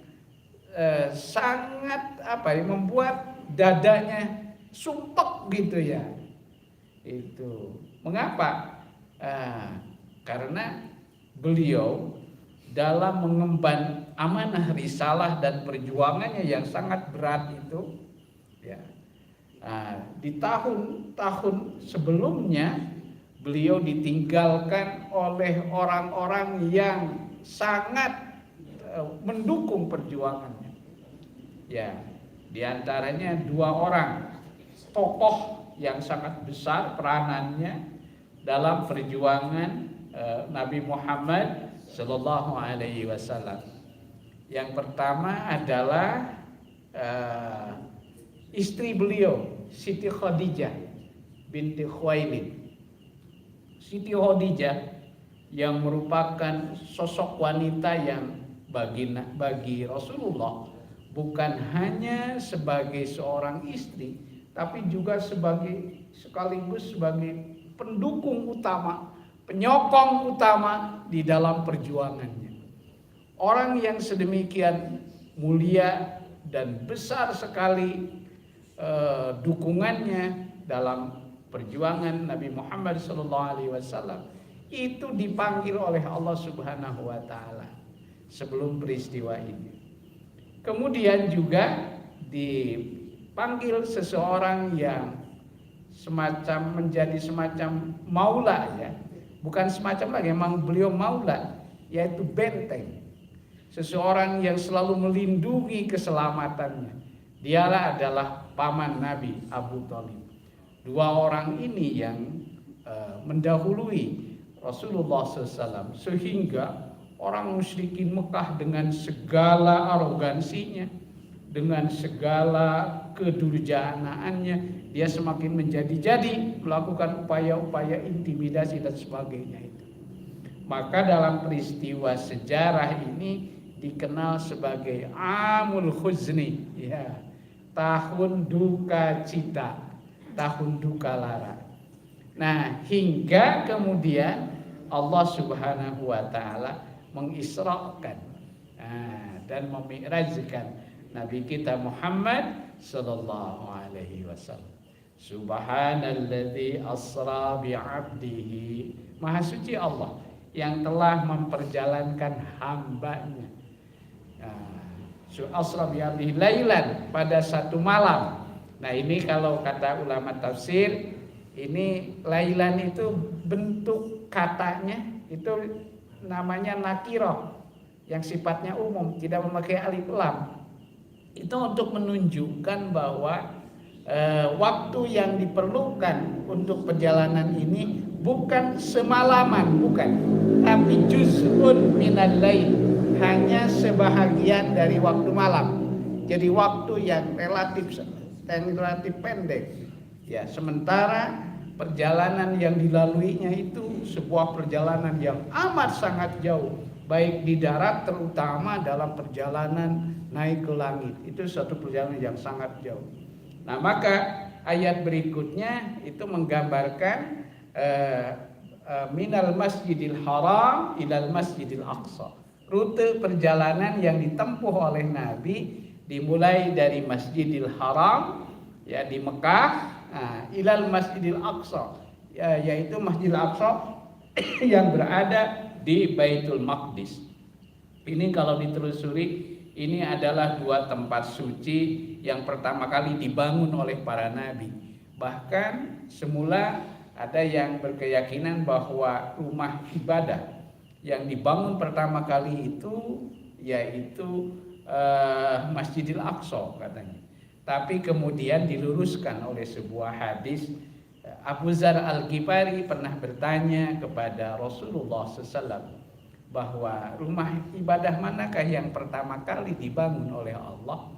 sangat membuat dadanya sumpek gitu ya. Itu mengapa? Karena beliau dalam mengemban amanah risalah dan perjuangannya yang sangat berat itu, ya, di tahun-tahun sebelumnya beliau ditinggalkan oleh orang-orang yang sangat mendukung perjuangannya. Ya, diantaranya 2 orang tokoh yang sangat besar peranannya dalam perjuangan Nabi Muhammad Sallallahu Alaihi Wasallam. Yang pertama adalah istri beliau, Siti Khadijah binti Khuwailid. Siti Khadijah yang merupakan sosok wanita yang bagi Rasulullah bukan hanya sebagai seorang istri, tapi juga sekaligus sebagai pendukung utama, penyokong utama di dalam perjuangannya. Orang yang sedemikian mulia dan besar sekali dukungannya dalam perjuangan Nabi Muhammad SAW itu dipanggil oleh Allah Subhanahu wa taala sebelum peristiwa ini. Kemudian juga dipanggil seseorang yang menjadi semacam maula, ya. Bukan semacam lagi, memang beliau maula, yaitu benteng. Seseorang yang selalu melindungi keselamatannya. Dialah adalah paman Nabi, Abu Thalib. 2 orang ini yang mendahului Rasulullah SAW, sehingga orang musyrikin Mekah dengan segala arogansinya, dengan segala kedurjanaannya, dia semakin menjadi-jadi melakukan upaya-upaya intimidasi dan sebagainya itu. Maka dalam peristiwa sejarah ini dikenal sebagai Amul Khuzni, ya, tahun duka cita, tahun duka lara. Nah, hingga kemudian Allah Subhanahu wa taala mengisrakan dan memi'rajkan Nabi kita Muhammad sallallahu alaihi wasallam. Subhanalladzi asra bi'abdihi. Maha suci Allah yang telah memperjalankan hambanya. Asra bi'abdihi lailan, pada satu malam. Nah, ini kalau kata ulama tafsir, ini lailan itu bentuk katanya itu namanya nakirah yang sifatnya umum, tidak memakai alif lam. Itu untuk menunjukkan bahwa waktu yang diperlukan untuk perjalanan ini bukan semalaman, bukan, tapi juz'un minal lail, hanya sebahagian dari waktu malam. Jadi waktu yang relatif pendek. Ya, sementara perjalanan yang dilaluinya itu sebuah perjalanan yang amat sangat jauh, baik di darat terutama dalam perjalanan naik ke langit. Itu suatu perjalanan yang sangat jauh. Nah, maka ayat berikutnya itu menggambarkan minal masjidil haram ilal masjidil aqsa. Rute perjalanan yang ditempuh oleh Nabi dimulai dari Masjidil Haram, ya, di Mekah, ilal Masjidil Aqsa, ya, yaitu Masjidil Aqsa yang berada di Baitul Maqdis. Ini kalau ditelusuri, ini adalah 2 tempat suci yang pertama kali dibangun oleh para nabi. Bahkan semula ada yang berkeyakinan bahwa rumah ibadah yang dibangun pertama kali itu yaitu Masjidil Aqsa katanya. Tapi kemudian diluruskan oleh sebuah hadis. Abu Dzar Al-Ghifari pernah bertanya kepada Rasulullah SAW bahwa rumah ibadah manakah yang pertama kali dibangun oleh Allah,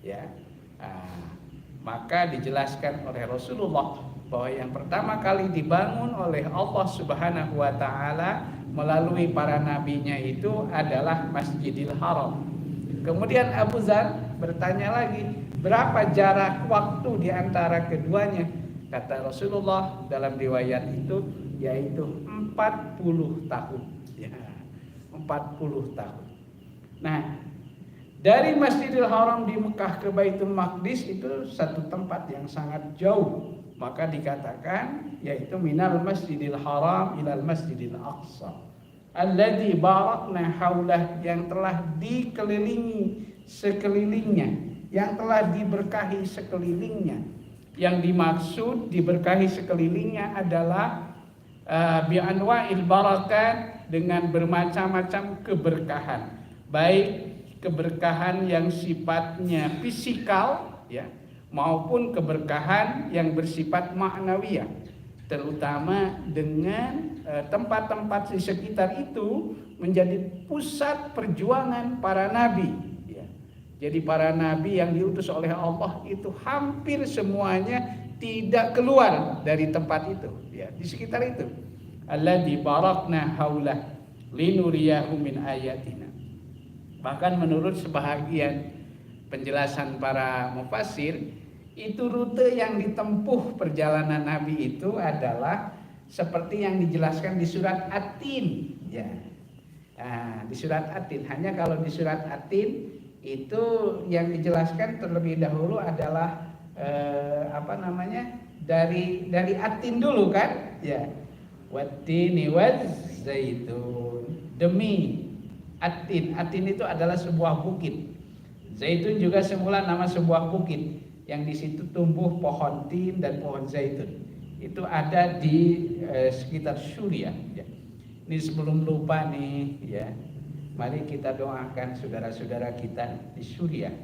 ya. Maka dijelaskan oleh Rasulullah bahwa yang pertama kali dibangun oleh Allah Subhanahu wa taala melalui para nabinya itu adalah Masjidil Haram. Kemudian Abu Dzar bertanya lagi, berapa jarak waktu di antara keduanya? Kata Rasulullah dalam riwayat itu yaitu 40 tahun. Ya, 40 tahun. Nah, dari Masjidil Haram di Mekah ke Baitul Maqdis itu satu tempat yang sangat jauh. Maka dikatakan yaitu minal Masjidil Haram ilal Masjidil Aqsa. Alladzi barakna haulah, yang telah dikelilingi sekelilingnya, yang telah diberkahi sekelilingnya. Yang dimaksud diberkahi sekelilingnya adalah bi'anwa'il barakat, dengan bermacam-macam keberkahan, baik keberkahan yang sifatnya fisikal, ya, maupun keberkahan yang bersifat maknawiyah, terutama dengan tempat-tempat di sekitar itu menjadi pusat perjuangan para nabi. Jadi para nabi yang diutus oleh Allah itu hampir semuanya tidak keluar dari tempat itu, ya, di sekitar itu. Alladzi barakna haulah linuriyahu min ayatina. Bahkan menurut sebahagian penjelasan para mufassir, itu rute yang ditempuh perjalanan Nabi itu adalah seperti yang dijelaskan di surat At-Tin, ya. Nah, di surat At-Tin, hanya kalau di surat At-Tin itu yang dijelaskan terlebih dahulu adalah dari At-Tin dulu kan, ya. Wat-tini waz-zaitun, demi At-Tin. At-Tin itu adalah sebuah bukit. Zaitun juga semula nama sebuah bukit yang di situ tumbuh pohon tin dan pohon zaitun. Itu ada di sekitar Suriah, ya. Ini sebelum lupa nih, ya. Mari kita doakan saudara-saudara kita di Suriah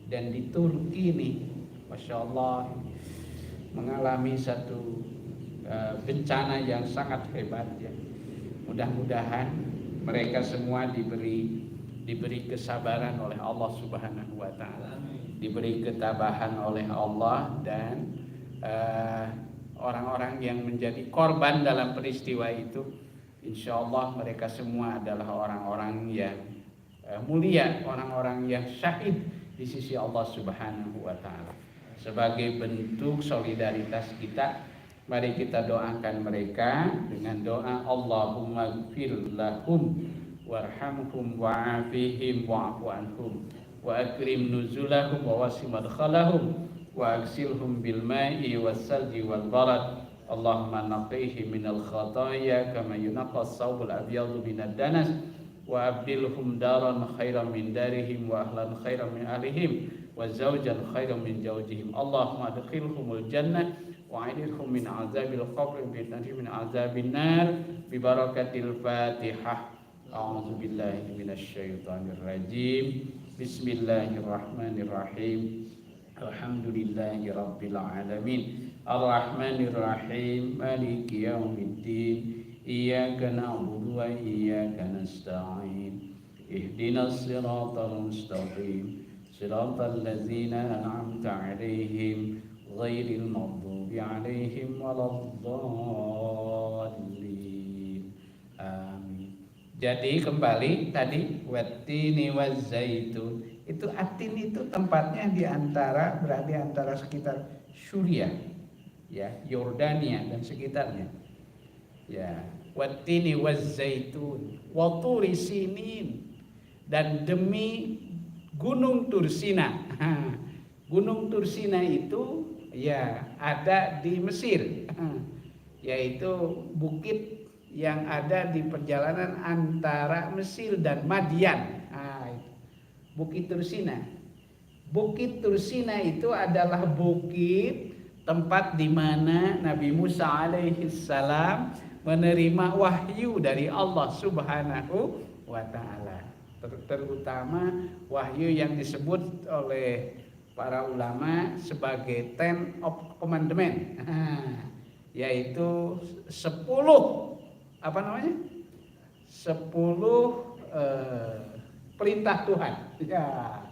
dan di Turki nih, Masya Allah, mengalami satu bencana yang sangat hebat, ya. Mudah-mudahan mereka semua diberi kesabaran oleh Allah Subhanahu wa taala, diberi ketabahan oleh Allah, dan orang-orang yang menjadi korban dalam peristiwa itu, insya Allah mereka semua adalah orang-orang yang mulia, orang-orang yang syahid di sisi Allah Subhanahu wa taala. Sebagai bentuk solidaritas kita, mari kita doakan mereka dengan doa Allahumma ighfir lahum warhamhum wa'afihim wa'fu anhum wa akrim nuzulahum wa wasi madkhalahum wa aksilhum bil ma'i was salji wal barad. Allahumma naqihim minal khataya kama yunaqas sawbul abyadu minad danas wa abdilhum daran khairan min darihim wa ahlan khairan min ahlihim wa zawjan khairan min zawjihim. Allahumma adkhilhumul jannah wa a'idhum min azabil qabr bi min azabin nar bi barakatil Fatihah. A'udzu billahi minasy syaithanir rajim. Bismillahirrahmanirrahim. Alhamdulillahi rabbil alamin. Ar-Rahmanir Rahim. Maliki yaumiddin. Iyyaka na'budu wa iyyaka nasta'in. Ihdinas siratal mustaqim. Siratal ladzina an'amta 'alaihim ghairil maghdubi 'alaihim waladdallin. Amin. Jadi kembali tadi wattini waz-zaitun, itu At-Tin itu tempatnya berada di antara sekitar Suriah, ya, Yordania dan sekitarnya. Ya, wattini waz-zaitun wa turi sinin, dan demi Gunung Tursina. Gunung Tursina itu ya ada di Mesir, yaitu bukit yang ada di perjalanan antara Mesir dan Madian. Bukit Tursina. Bukit Tursina itu adalah bukit tempat di mana Nabi Musa alaihi salam menerima wahyu dari Allah Subhanahu wa taala. Terutama wahyu yang disebut oleh para ulama sebagai Ten of Commandment, yaitu 10 apa namanya? 10 perintah Tuhan. Ya,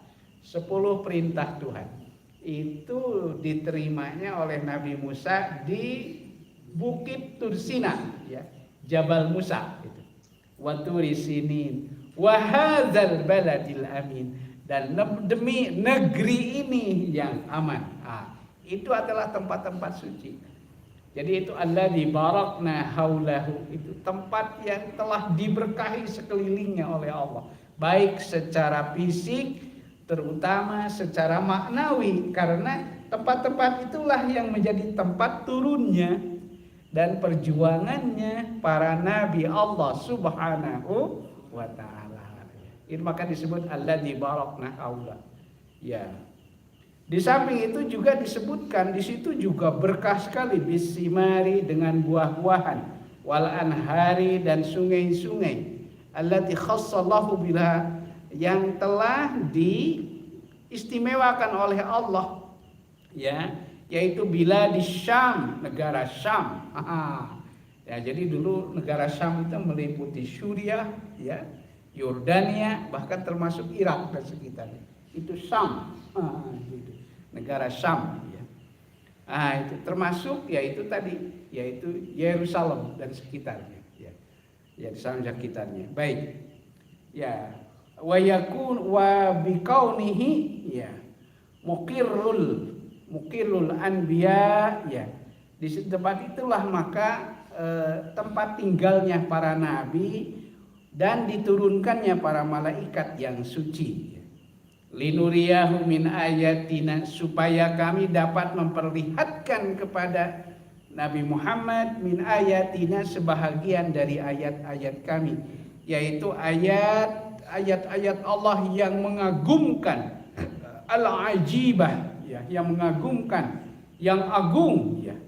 10 perintah Tuhan. Itu diterimanya oleh Nabi Musa di Bukit Tursina, ya, Jabal Musa itu. Wa turi sinin wa hadzal baladil amin, dan demi negeri ini yang aman. Itu adalah tempat-tempat suci. Jadi itu alladzi barakna haulahu, itu tempat yang telah diberkahi sekelilingnya oleh Allah, baik secara fisik terutama secara maknawi, karena tempat-tempat itulah yang menjadi tempat turunnya dan perjuangannya para nabi Allah Subhanahu wa taala. Itu maka disebut alladzi barakna haulahu. Ya. Di samping itu juga disebutkan di situ juga berkah sekali bisimari, dengan buah-buahan, wal anhari, dan sungai-sungai, allati khassallahu biha, yang telah diistimewakan oleh Allah, ya, yaitu bilad Syam, negara Syam. Ya, jadi dulu negara Syam itu meliputi Suriah, ya, Yordania, bahkan termasuk Irak dan sekitarnya. Itu Syam. Gitu. Negara Syam, ya. Itu termasuk yaitu tadi, yaitu Yerusalem dan sekitarnya, ya. Yerusalem dan sekitarnya. Baik. Ya. Wa yakun wa biqaunihi, ya. Muqirrul anbiya, ya. Di tempat itulah maka tempat tinggalnya para nabi dan diturunkannya para malaikat yang suci. Linuriyahu min ayatina, supaya kami dapat memperlihatkan kepada Nabi Muhammad min ayatina, sebahagian dari ayat-ayat kami, yaitu ayat-ayat Allah yang mengagumkan, al-ajibah, ya, yang mengagumkan, yang agung, ya.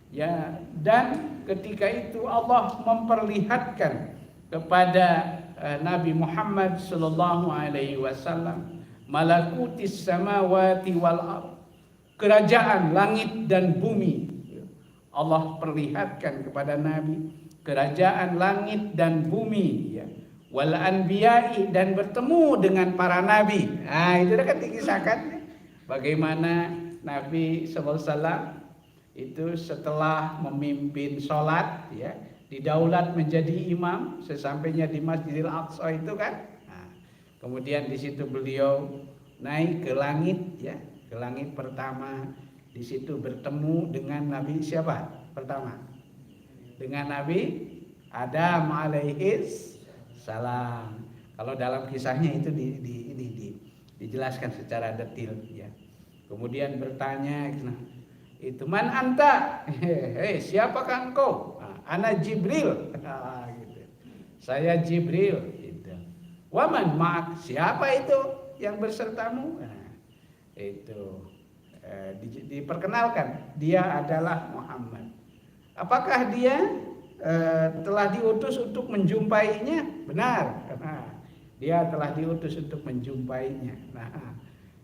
Ya, dan ketika itu Allah memperlihatkan kepada Nabi Muhammad sallallahu alaihi wasallam malakutis samawati wal ardh, kerajaan langit dan bumi. Allah perlihatkan kepada Nabi kerajaan langit dan bumi, ya. Wal anbiya'i, dan bertemu dengan para nabi. Itu kan dikisahkan bagaimana Nabi sallallahu alaihi wasallam itu setelah memimpin sholat, ya, didaulat menjadi imam sesampainya di Masjidil Aqsa itu kan. Kemudian di situ beliau naik ke langit, ya, ke langit pertama. Di situ bertemu dengan Nabi siapa? Pertama, dengan Nabi Adam alaihis salam. Kalau dalam kisahnya itu dijelaskan secara detail, ya. Kemudian bertanya, itu man anta? Siapakah engkau? Ana Jibril. Gitu. Saya Jibril. Waman ma'ak, siapa itu yang bersertamu? Itu diperkenalkan, dia adalah Muhammad. Apakah dia telah diutus untuk menjumpainya? Benar. Dia telah diutus untuk menjumpainya.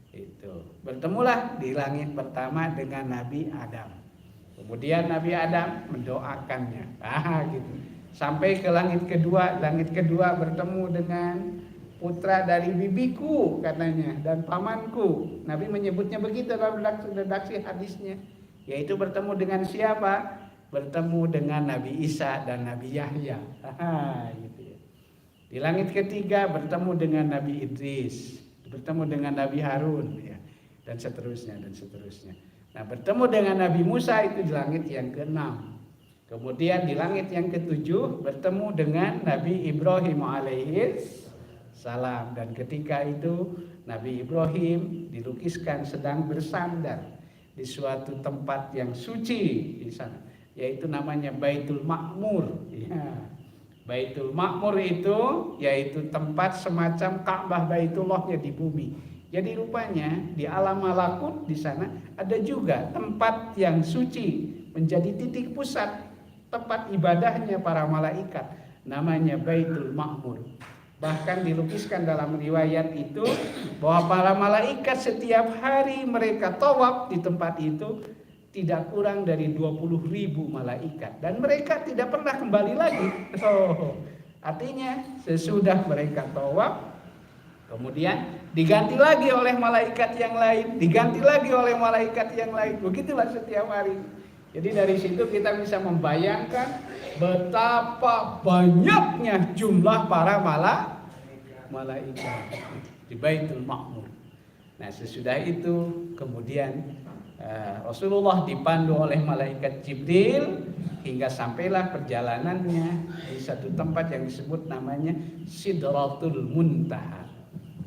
Itu bertemulah di langit pertama dengan Nabi Adam. Kemudian Nabi Adam mendoakannya. Gitu. Sampai ke langit kedua bertemu dengan putra dari bibiku katanya dan pamanku. Nabi menyebutnya begitu dalam redaksi hadisnya. Yaitu bertemu dengan siapa? Bertemu dengan Nabi Isa dan Nabi Yahya. Gitu ya. Di langit ketiga bertemu dengan Nabi Idris, bertemu dengan Nabi Harun, ya, dan seterusnya dan seterusnya. Nah, bertemu dengan Nabi Musa itu di langit yang ke-6. Kemudian di langit yang ke-7 bertemu dengan Nabi Ibrahim alaihis salam, dan ketika itu Nabi Ibrahim dilukiskan sedang bersandar di suatu tempat yang suci di sana, yaitu namanya Baitul Ma'mur. Ya. Baitul Ma'mur itu yaitu tempat semacam Ka'bah Baitullahnya di bumi, Jadi rupanya di alam malakut di sana ada juga tempat yang suci, menjadi titik pusat tempat ibadahnya para malaikat, namanya Baitul Ma'mur. Bahkan dilukiskan dalam riwayat itu bahwa para malaikat setiap hari mereka tawaf di tempat itu tidak kurang dari 20.000 malaikat, dan mereka tidak pernah kembali lagi. Artinya sesudah mereka tawaf, kemudian diganti lagi oleh malaikat yang lain, diganti lagi oleh malaikat yang lain. Begitulah setiap hari. Jadi dari situ kita bisa membayangkan betapa banyaknya jumlah para malaikat di Baitul Ma'mur. Nah, sesudah itu kemudian Rasulullah dipandu oleh malaikat Jibril hingga sampailah perjalanannya di satu tempat yang disebut namanya Sidratul Muntaha.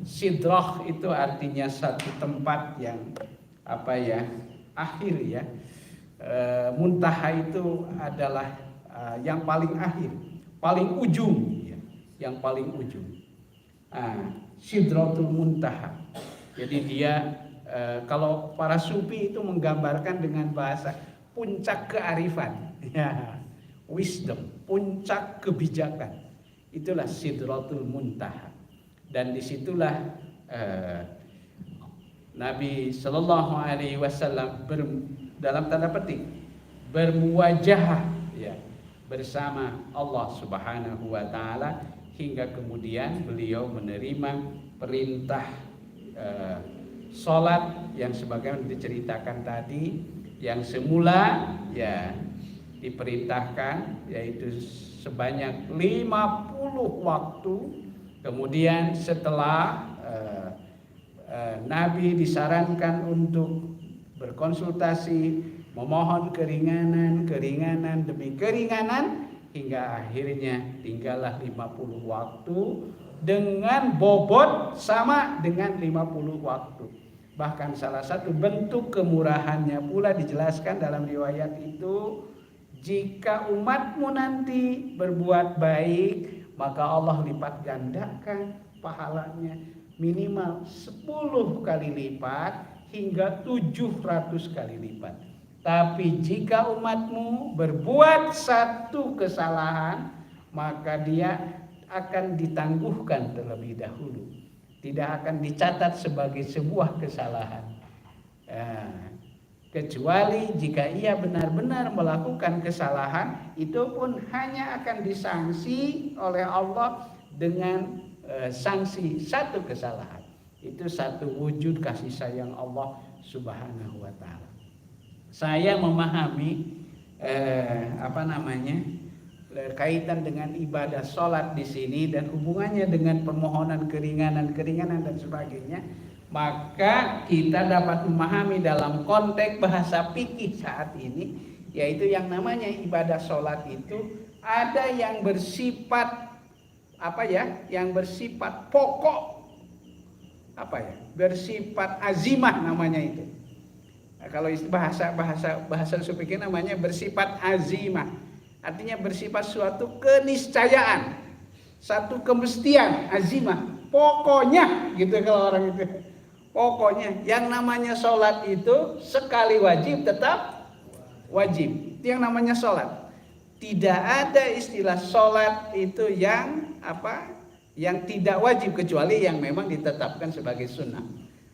Sidrah itu artinya satu tempat yang akhir ya. Muntaha itu adalah yang paling akhir, paling ujung ya, yang paling ujung. Sidratul Muntaha. Jadi dia kalau para sufi itu menggambarkan dengan bahasa puncak kearifan, ya, wisdom, puncak kebijakan. Itulah Sidratul Muntaha. Dan disitulah Nabi Shallallahu Alaihi Wasallam dalam tanda petik bermuwajahah ya bersama Allah Subhanahu Wa Taala hingga kemudian beliau menerima perintah sholat yang sebagaimana diceritakan tadi, yang semula ya diperintahkan yaitu sebanyak 50 waktu. Kemudian setelah Nabi disarankan untuk berkonsultasi, memohon keringanan demi keringanan, hingga akhirnya tinggallah 50 waktu dengan bobot sama dengan 50 waktu. Bahkan salah satu bentuk kemurahannya pula dijelaskan dalam riwayat itu, jika umatmu nanti berbuat baik, maka Allah lipat gandakan pahalanya minimal 10 kali lipat hingga 700 kali lipat. Tapi jika umatmu berbuat satu kesalahan, maka dia akan ditangguhkan terlebih dahulu, tidak akan dicatat sebagai sebuah kesalahan, kecuali jika ia benar-benar melakukan kesalahan, itu pun hanya akan disanksi oleh Allah dengan sanksi satu kesalahan. Itu satu wujud kasih sayang Allah Subhanahu wa Ta'ala. Saya memahami kaitan dengan ibadah sholat di sini dan hubungannya dengan permohonan keringanan dan sebagainya, maka kita dapat memahami dalam konteks bahasa fikih saat ini, yaitu yang namanya ibadah sholat itu ada yang bersifat yang bersifat pokok, bersifat azimah namanya itu. Nah, kalau bahasa fikih namanya bersifat azimah. Artinya bersifat suatu keniscayaan, satu kemestian, azimah. Pokoknya gitu kalau orang itu. Pokoknya yang namanya sholat itu sekali wajib tetap wajib. Itu yang namanya sholat. Tidak ada istilah sholat itu yang yang tidak wajib, kecuali yang memang ditetapkan sebagai sunnah.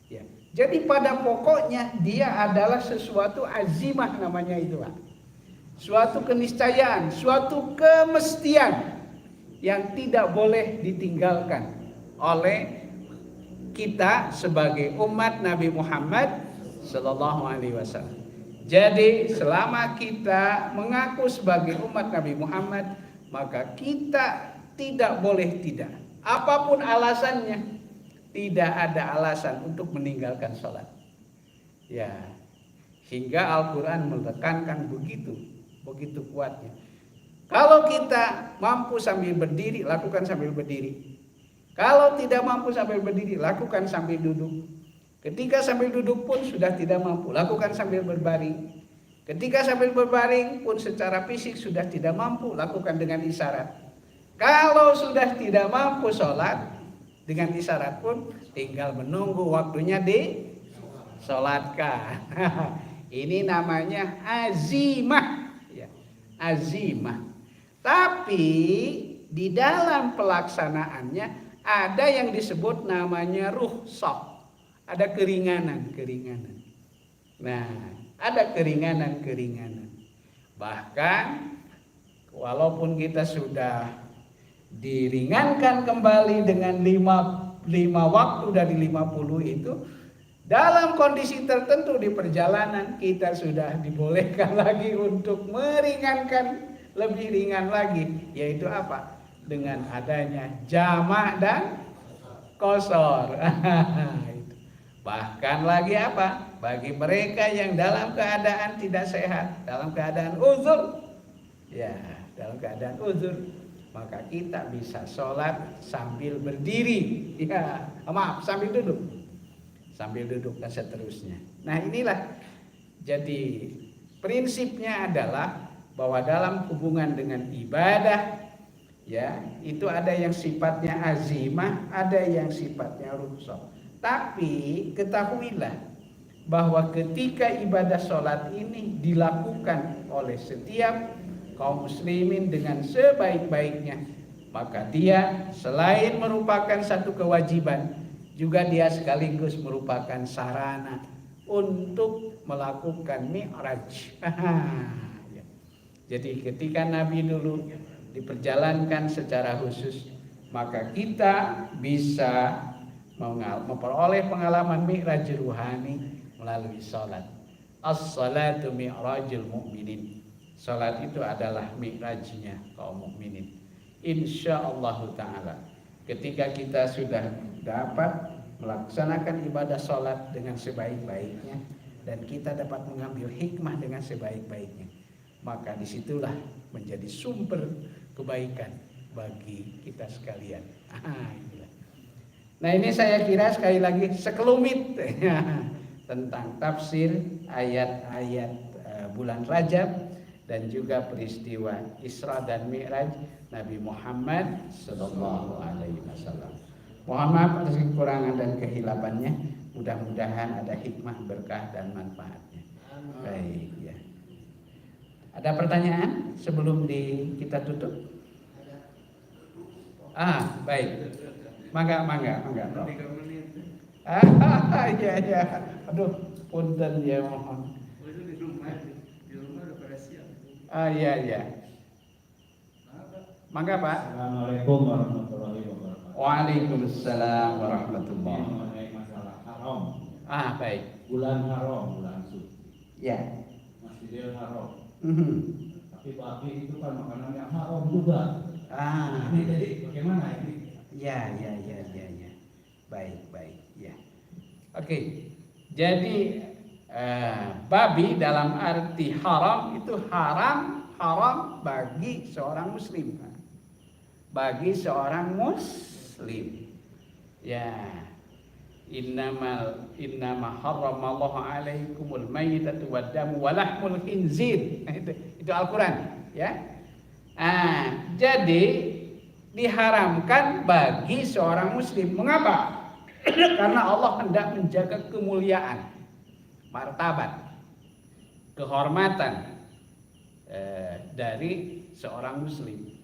Ya. Jadi pada pokoknya dia adalah sesuatu azimah namanya itu, Pak. Suatu keniscayaan, suatu kemestian yang tidak boleh ditinggalkan oleh kita sebagai umat Nabi Muhammad Sallallahu Alaihi Wasallam. Jadi selama kita mengaku sebagai umat Nabi Muhammad, maka kita tidak boleh tidak, apapun alasannya, tidak ada alasan untuk meninggalkan sholat. Ya, hingga Al-Quran menekankan begitu kuatnya. Kalau kita mampu sambil berdiri, lakukan sambil berdiri. Kalau tidak mampu sambil berdiri, lakukan sambil duduk. Ketika sambil duduk pun sudah tidak mampu, lakukan sambil berbaring. Ketika sambil berbaring pun secara fisik sudah tidak mampu, lakukan dengan isyarat. Kalau sudah tidak mampu sholat, Dengan isyarat pun tinggal menunggu waktunya disolatkan. Ini namanya azimah, ya, azimah. Tapi di dalam pelaksanaannya ada yang disebut namanya rukhsah, ada keringanan. Nah, ada keringanan. Bahkan walaupun kita sudah diringankan kembali dengan 5 waktu dari 50 itu, dalam kondisi tertentu di perjalanan kita sudah dibolehkan lagi untuk meringankan, lebih ringan lagi, yaitu apa? Dengan adanya jamak dan qashar. Bahkan lagi apa? Bagi mereka yang dalam keadaan tidak sehat, dalam keadaan uzur, ya, dalam keadaan uzur, maka kita bisa sholat sambil berdiri, ya, maaf, sambil duduk dan seterusnya. Nah, inilah jadi prinsipnya adalah bahwa dalam hubungan dengan ibadah, ya, itu ada yang sifatnya azimah, ada yang sifatnya rukhsah. Tapi ketahuilah bahwa ketika ibadah sholat ini dilakukan oleh setiap kaum muslimin dengan sebaik-baiknya, maka dia selain merupakan satu kewajiban, juga dia sekaligus merupakan sarana untuk melakukan mi'raj. Jadi ketika Nabi dulu diperjalankan secara khusus, maka kita bisa memperoleh pengalaman mi'raj ruhani melalui salat. As-salatu mi'rajul mu'minin. Salat itu adalah mi'rajnya kaum mukminin. Insyaallah taala ketika kita sudah dapat melaksanakan ibadah salat dengan sebaik-baiknya dan kita dapat mengambil hikmah dengan sebaik-baiknya, maka disitulah menjadi sumber kebaikan bagi kita sekalian. Nah, ini saya kira sekali lagi sekelumit tentang tafsir ayat-ayat bulan Rajab dan juga peristiwa Isra dan Mi'raj Nabi Muhammad sallallahu alaihi wasallam. Mohon maaf atas kekurangan dan kehilafannya. Mudah-mudahan ada hikmah, berkah dan manfaatnya. Baik, ya. Ada pertanyaan sebelum kita tutup? Baik. Mangga. Iya. Aduh, punten ya, mohon. Iya. Mangga, Pak. Assalamualaikum warahmatullahi wabarakatuh. Waalaikumsalam warahmatullahi wabarakatuh. Mengenai masalah haram. Baik. Bulan haram, bulan suci. Ya. Masjidil Haram. Tapi babi itu kan makanan yang haram juga. Ini jadi bagaimana ini? Ya. Baik, ya. Oke. Jadi babi dalam arti haram itu haram bagi seorang muslim. Bagi seorang muslim. Ya. Innama harramallahu alaikumul maitatu waddamu walahmul khinzir. Itu Al-Qur'an, ya. Jadi diharamkan bagi seorang muslim. Mengapa? Karena Allah hendak menjaga kemuliaan, martabat, kehormatan dari seorang muslim.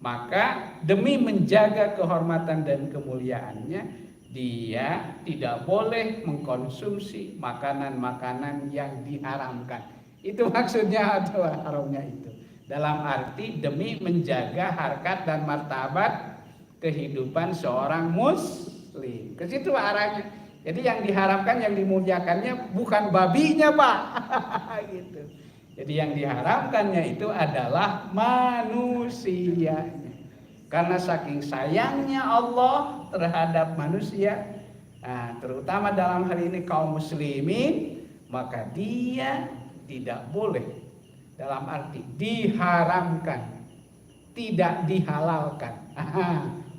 Maka demi menjaga kehormatan dan kemuliaannya, dia tidak boleh mengkonsumsi makanan-makanan yang diharamkan. Itu maksudnya atau haramnya itu. Dalam arti demi menjaga harkat dan martabat kehidupan seorang muslim. Ke situ arahnya. Jadi yang diharamkan, yang dimuliakannya bukan babinya, Pak. Gitu. Jadi yang diharamkannya itu adalah manusianya. Karena saking sayangnya Allah terhadap manusia, terutama dalam hal ini kaum muslimin, maka dia tidak boleh, dalam arti diharamkan, tidak dihalalkan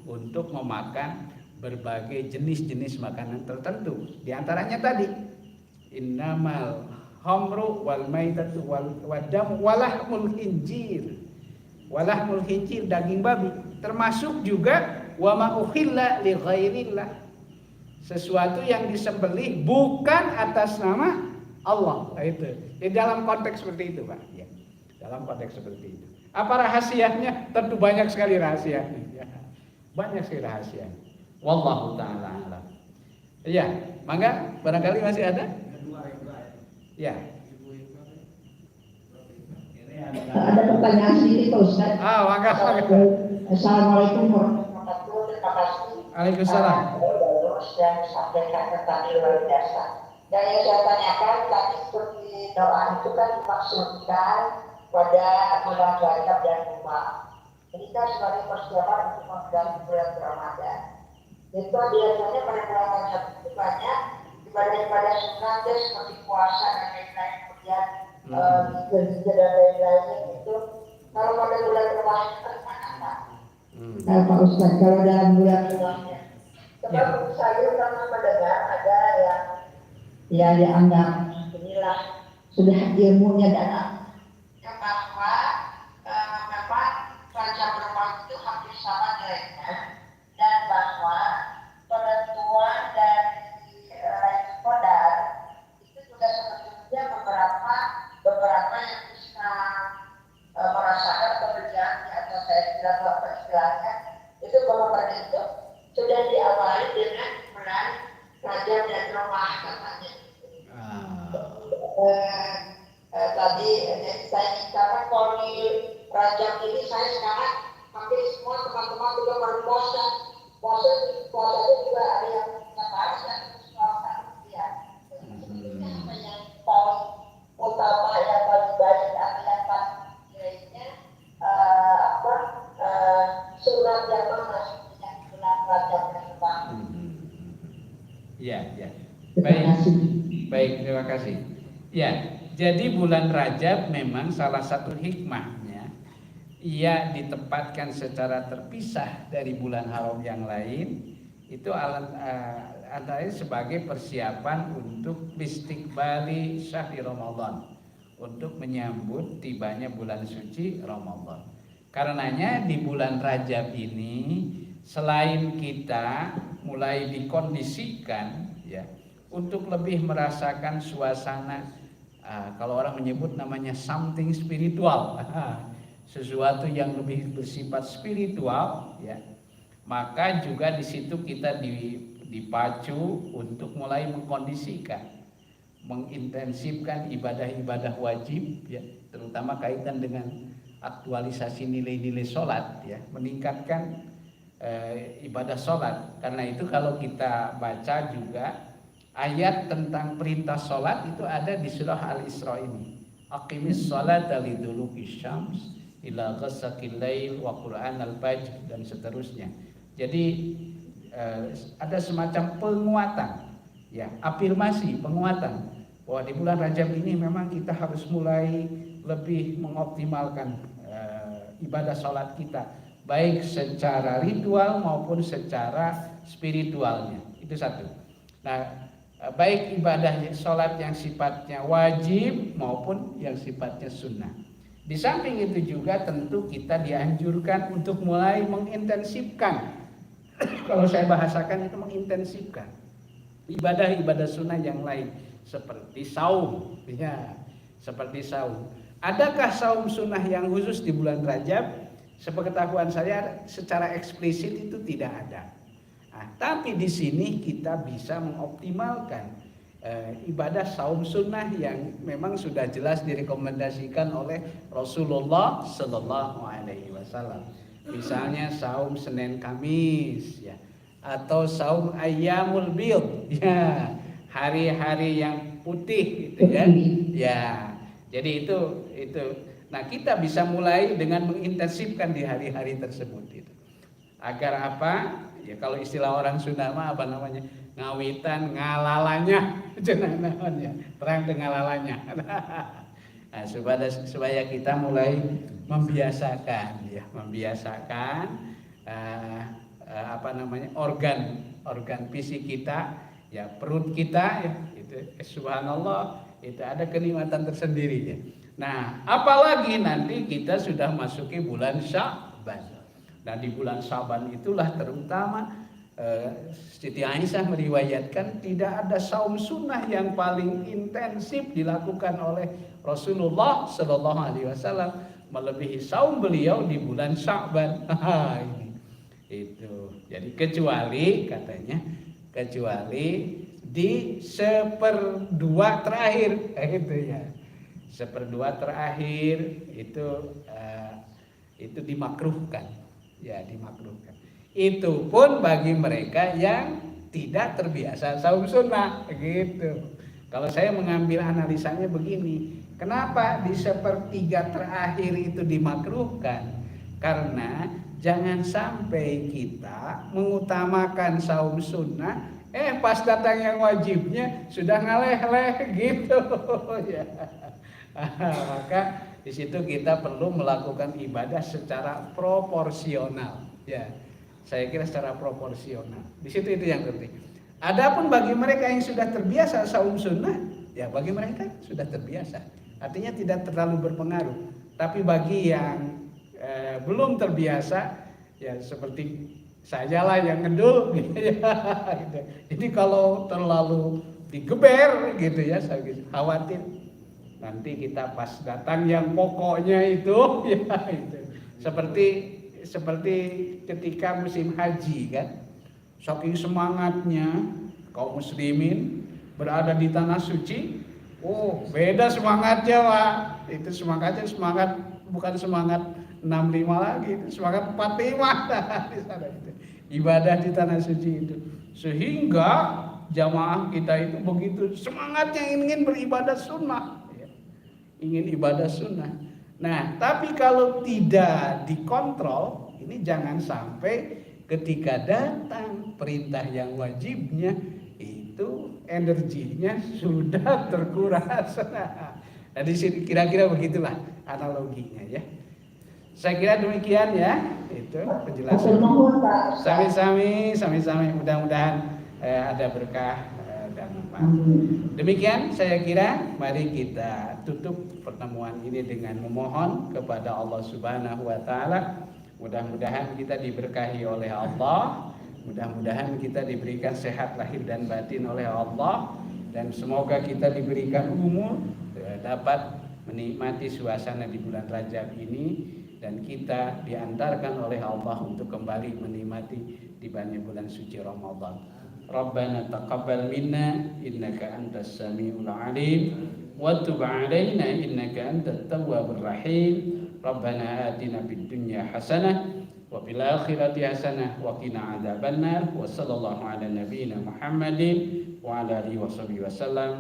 untuk memakan berbagai jenis-jenis makanan tertentu. Di antaranya tadi, innamal khamru wal maitatu wal dam walahmul khinzir. Walahmul khinzir, daging babi. Termasuk juga wa ma ukhilla li ghairillah. Sesuatu yang disembelih bukan atas nama Allah. Itu. Di dalam konteks seperti itu, Pak. Ya. Dalam konteks seperti itu. Apa rahasianya? Tentu banyak sekali rahasianya. Ya. Banyak sekali rahasianya. Wallahu taala alam. Iya, mangga barangkali masih ada? Ya. Ada pertanyaan sedikit Pak Ustaz. Mangga. Assalamualaikum warahmatullahi wabarakatuh. Terima kasih. Waalaikumsalam. Terus dan sampaikan tentang luar biasa. Dan yang saya tanyakan tadi seperti doa itu kan dimaksudkan pada bulan Rajab dan Umar. Ini kan sebagai persiapan untuk menghadapi bulan Ramadan. Itu biasanya pada bulan Rajab itu banyak ibadah-ibadah sunnah seperti puasa dan lain-lain, kemudian zikir dan lain-lain itu. Kalau pada bulan Ramadan itu apa? Pak Ustaz, kalau dalam bulan Ramadan, sebab saya pernah mendengar ada yang dianggap inilah sudah ilmunya dalam bahwa memang Rajab Ramadan itu hampir sama nilainya, dan bahwa penentuan dari Qadar itu juga sebetulnya beberapa yang bisa merasakan keberjaan atau saya kira apa istilahnya itu bahwa pada itu sudah diawali dengan bulan Rajab dan Ramadan katanya. Tadi saya mintakan kalau di Rajab ini saya sekarang hampir semua teman-teman juga berpuasa. Puasanya juga ada yang ngebahas dan puasa ya. Ini apa yang paling utama, yang paling baik atau yang paling nilainya surat yang mana yang bulan Rajab dan Ramadan. Ya. Baik, terima kasih. Ya, jadi bulan Rajab memang salah satu hikmahnya ia ditempatkan secara terpisah dari bulan haram yang lain. Itu antara sebagai persiapan untuk istiqbali syahri Ramadan, untuk menyambut tibanya bulan suci Ramadan. Karenanya di bulan Rajab ini selain kita mulai dikondisikan ya untuk lebih merasakan suasana kalau orang menyebut namanya something spiritual, sesuatu yang lebih bersifat spiritual ya, maka juga di situ kita dipacu untuk mulai mengkondisikan, mengintensifkan ibadah-ibadah wajib ya, terutama kaitan dengan aktualisasi nilai-nilai sholat ya, meningkatkan ibadah sholat. Karena itu kalau kita baca juga ayat tentang perintah sholat itu ada di surah Al-Isra ini. Aqimis sholata liduluki syams ila ghasaqil lail wa Qur'an al-fajr dan seterusnya. Jadi ada semacam penguatan ya, afirmasi penguatan bahwa di bulan Rajab ini memang kita harus mulai lebih mengoptimalkan ibadah sholat kita, baik secara ritual maupun secara spiritualnya. Itu satu. Nah, baik ibadah sholat yang sifatnya wajib maupun yang sifatnya sunnah. Di samping itu juga tentu kita dianjurkan untuk mulai mengintensifkan, kalau saya bahasakan itu mengintensifkan ibadah-ibadah sunnah yang lain seperti saum ya, seperti saum. Adakah saum sunnah yang khusus di bulan Rajab? Sepengetahuan saya secara eksplisit itu tidak ada. Nah, tapi di sini kita bisa mengoptimalkan ibadah saum sunnah yang memang sudah jelas direkomendasikan oleh Rasulullah Sallallahu Alaihi Wasallam. Misalnya saum Senin Kamis, ya, atau saum Ayyamul Bid, ya, hari-hari yang putih, gitu ya. Ya, jadi itu. Nah, kita bisa mulai dengan mengintensifkan di hari-hari tersebut itu. Agar apa? Ya kalau istilah orang Sunda mah apa namanya? Ngawitan ngalalanya, jeneng namanya. Terang dengan ngalalanya. Nah, supaya kita mulai membiasakan ya, apa namanya? organ fisik kita, ya, perut kita ya, itu subhanallah, itu ada kenikmatan tersendiri ya. Nah, apalagi nanti kita sudah masuki bulan Sya'ban. Nah di bulan Syaban itulah terutama Siti Aisyah meriwayatkan tidak ada saum sunnah yang paling intensif dilakukan oleh Rasulullah Shallallahu Alaihi Wasallam melebihi saum beliau di bulan Syaban. Ini itu. Jadi kecuali katanya di seperdua terakhir gitu ya. Seperdua terakhir itu dimakruhkan. Ya, dimakruhkan. Itu pun bagi mereka yang tidak terbiasa saum sunnah gitu. Kalau saya mengambil analisanya begini, kenapa di sepertiga terakhir itu dimakruhkan? Karena jangan sampai kita mengutamakan saum sunnah, pas datang yang wajibnya sudah ngaleh-leh gitu ya. Maka di situ kita perlu melakukan ibadah secara proporsional ya. Saya kira secara proporsional. Di situ itu yang penting. Adapun bagi mereka yang sudah terbiasa saum sunnah, ya bagi mereka sudah terbiasa. Artinya tidak terlalu berpengaruh. Tapi bagi yang belum terbiasa, ya seperti sajalah yang ngedul gitu ya. Gitu. Jadi kalau terlalu digeber gitu ya, saya khawatir nanti kita pas datang yang pokoknya itu ya itu. Seperti ketika musim haji kan, saking semangatnya kaum muslimin berada di tanah suci, beda semangatnya Pak. Itu semangatnya bukan semangat 65 lagi, itu semangat 45 di sana itu. Ibadah di tanah suci itu. Sehingga jamaah kita itu begitu semangatnya ingin beribadah sunnah. Ingin ibadah sunnah. Nah, tapi kalau tidak dikontrol, ini jangan sampai ketika datang perintah yang wajibnya itu energinya sudah terkuras. Nah, di sini kira-kira begitulah analoginya ya. Saya kira demikian ya, itu penjelasan. Sami-sami, mudah-mudahan ada berkah dan manfaat. Demikian saya kira, mari kita tutup pertemuan ini dengan memohon kepada Allah Subhanahu wa taala. Mudah-mudahan kita diberkahi oleh Allah, mudah-mudahan kita diberikan sehat lahir dan batin oleh Allah, dan semoga kita diberikan umur dapat menikmati suasana di bulan Rajab ini, dan kita diantarkan oleh Allah untuk kembali menikmati tibanya bulan suci Ramadan. Rabbana taqabbal minna innaka antas samiul alim wa tub alaina innaka antat tawwabur rahim. Rabbana atina fid dunya hasanah wa fil akhirati hasanah wa qina adzabannar. Wa sallallahu ala nabiyyina Muhammadin wa ala alihi wasallam.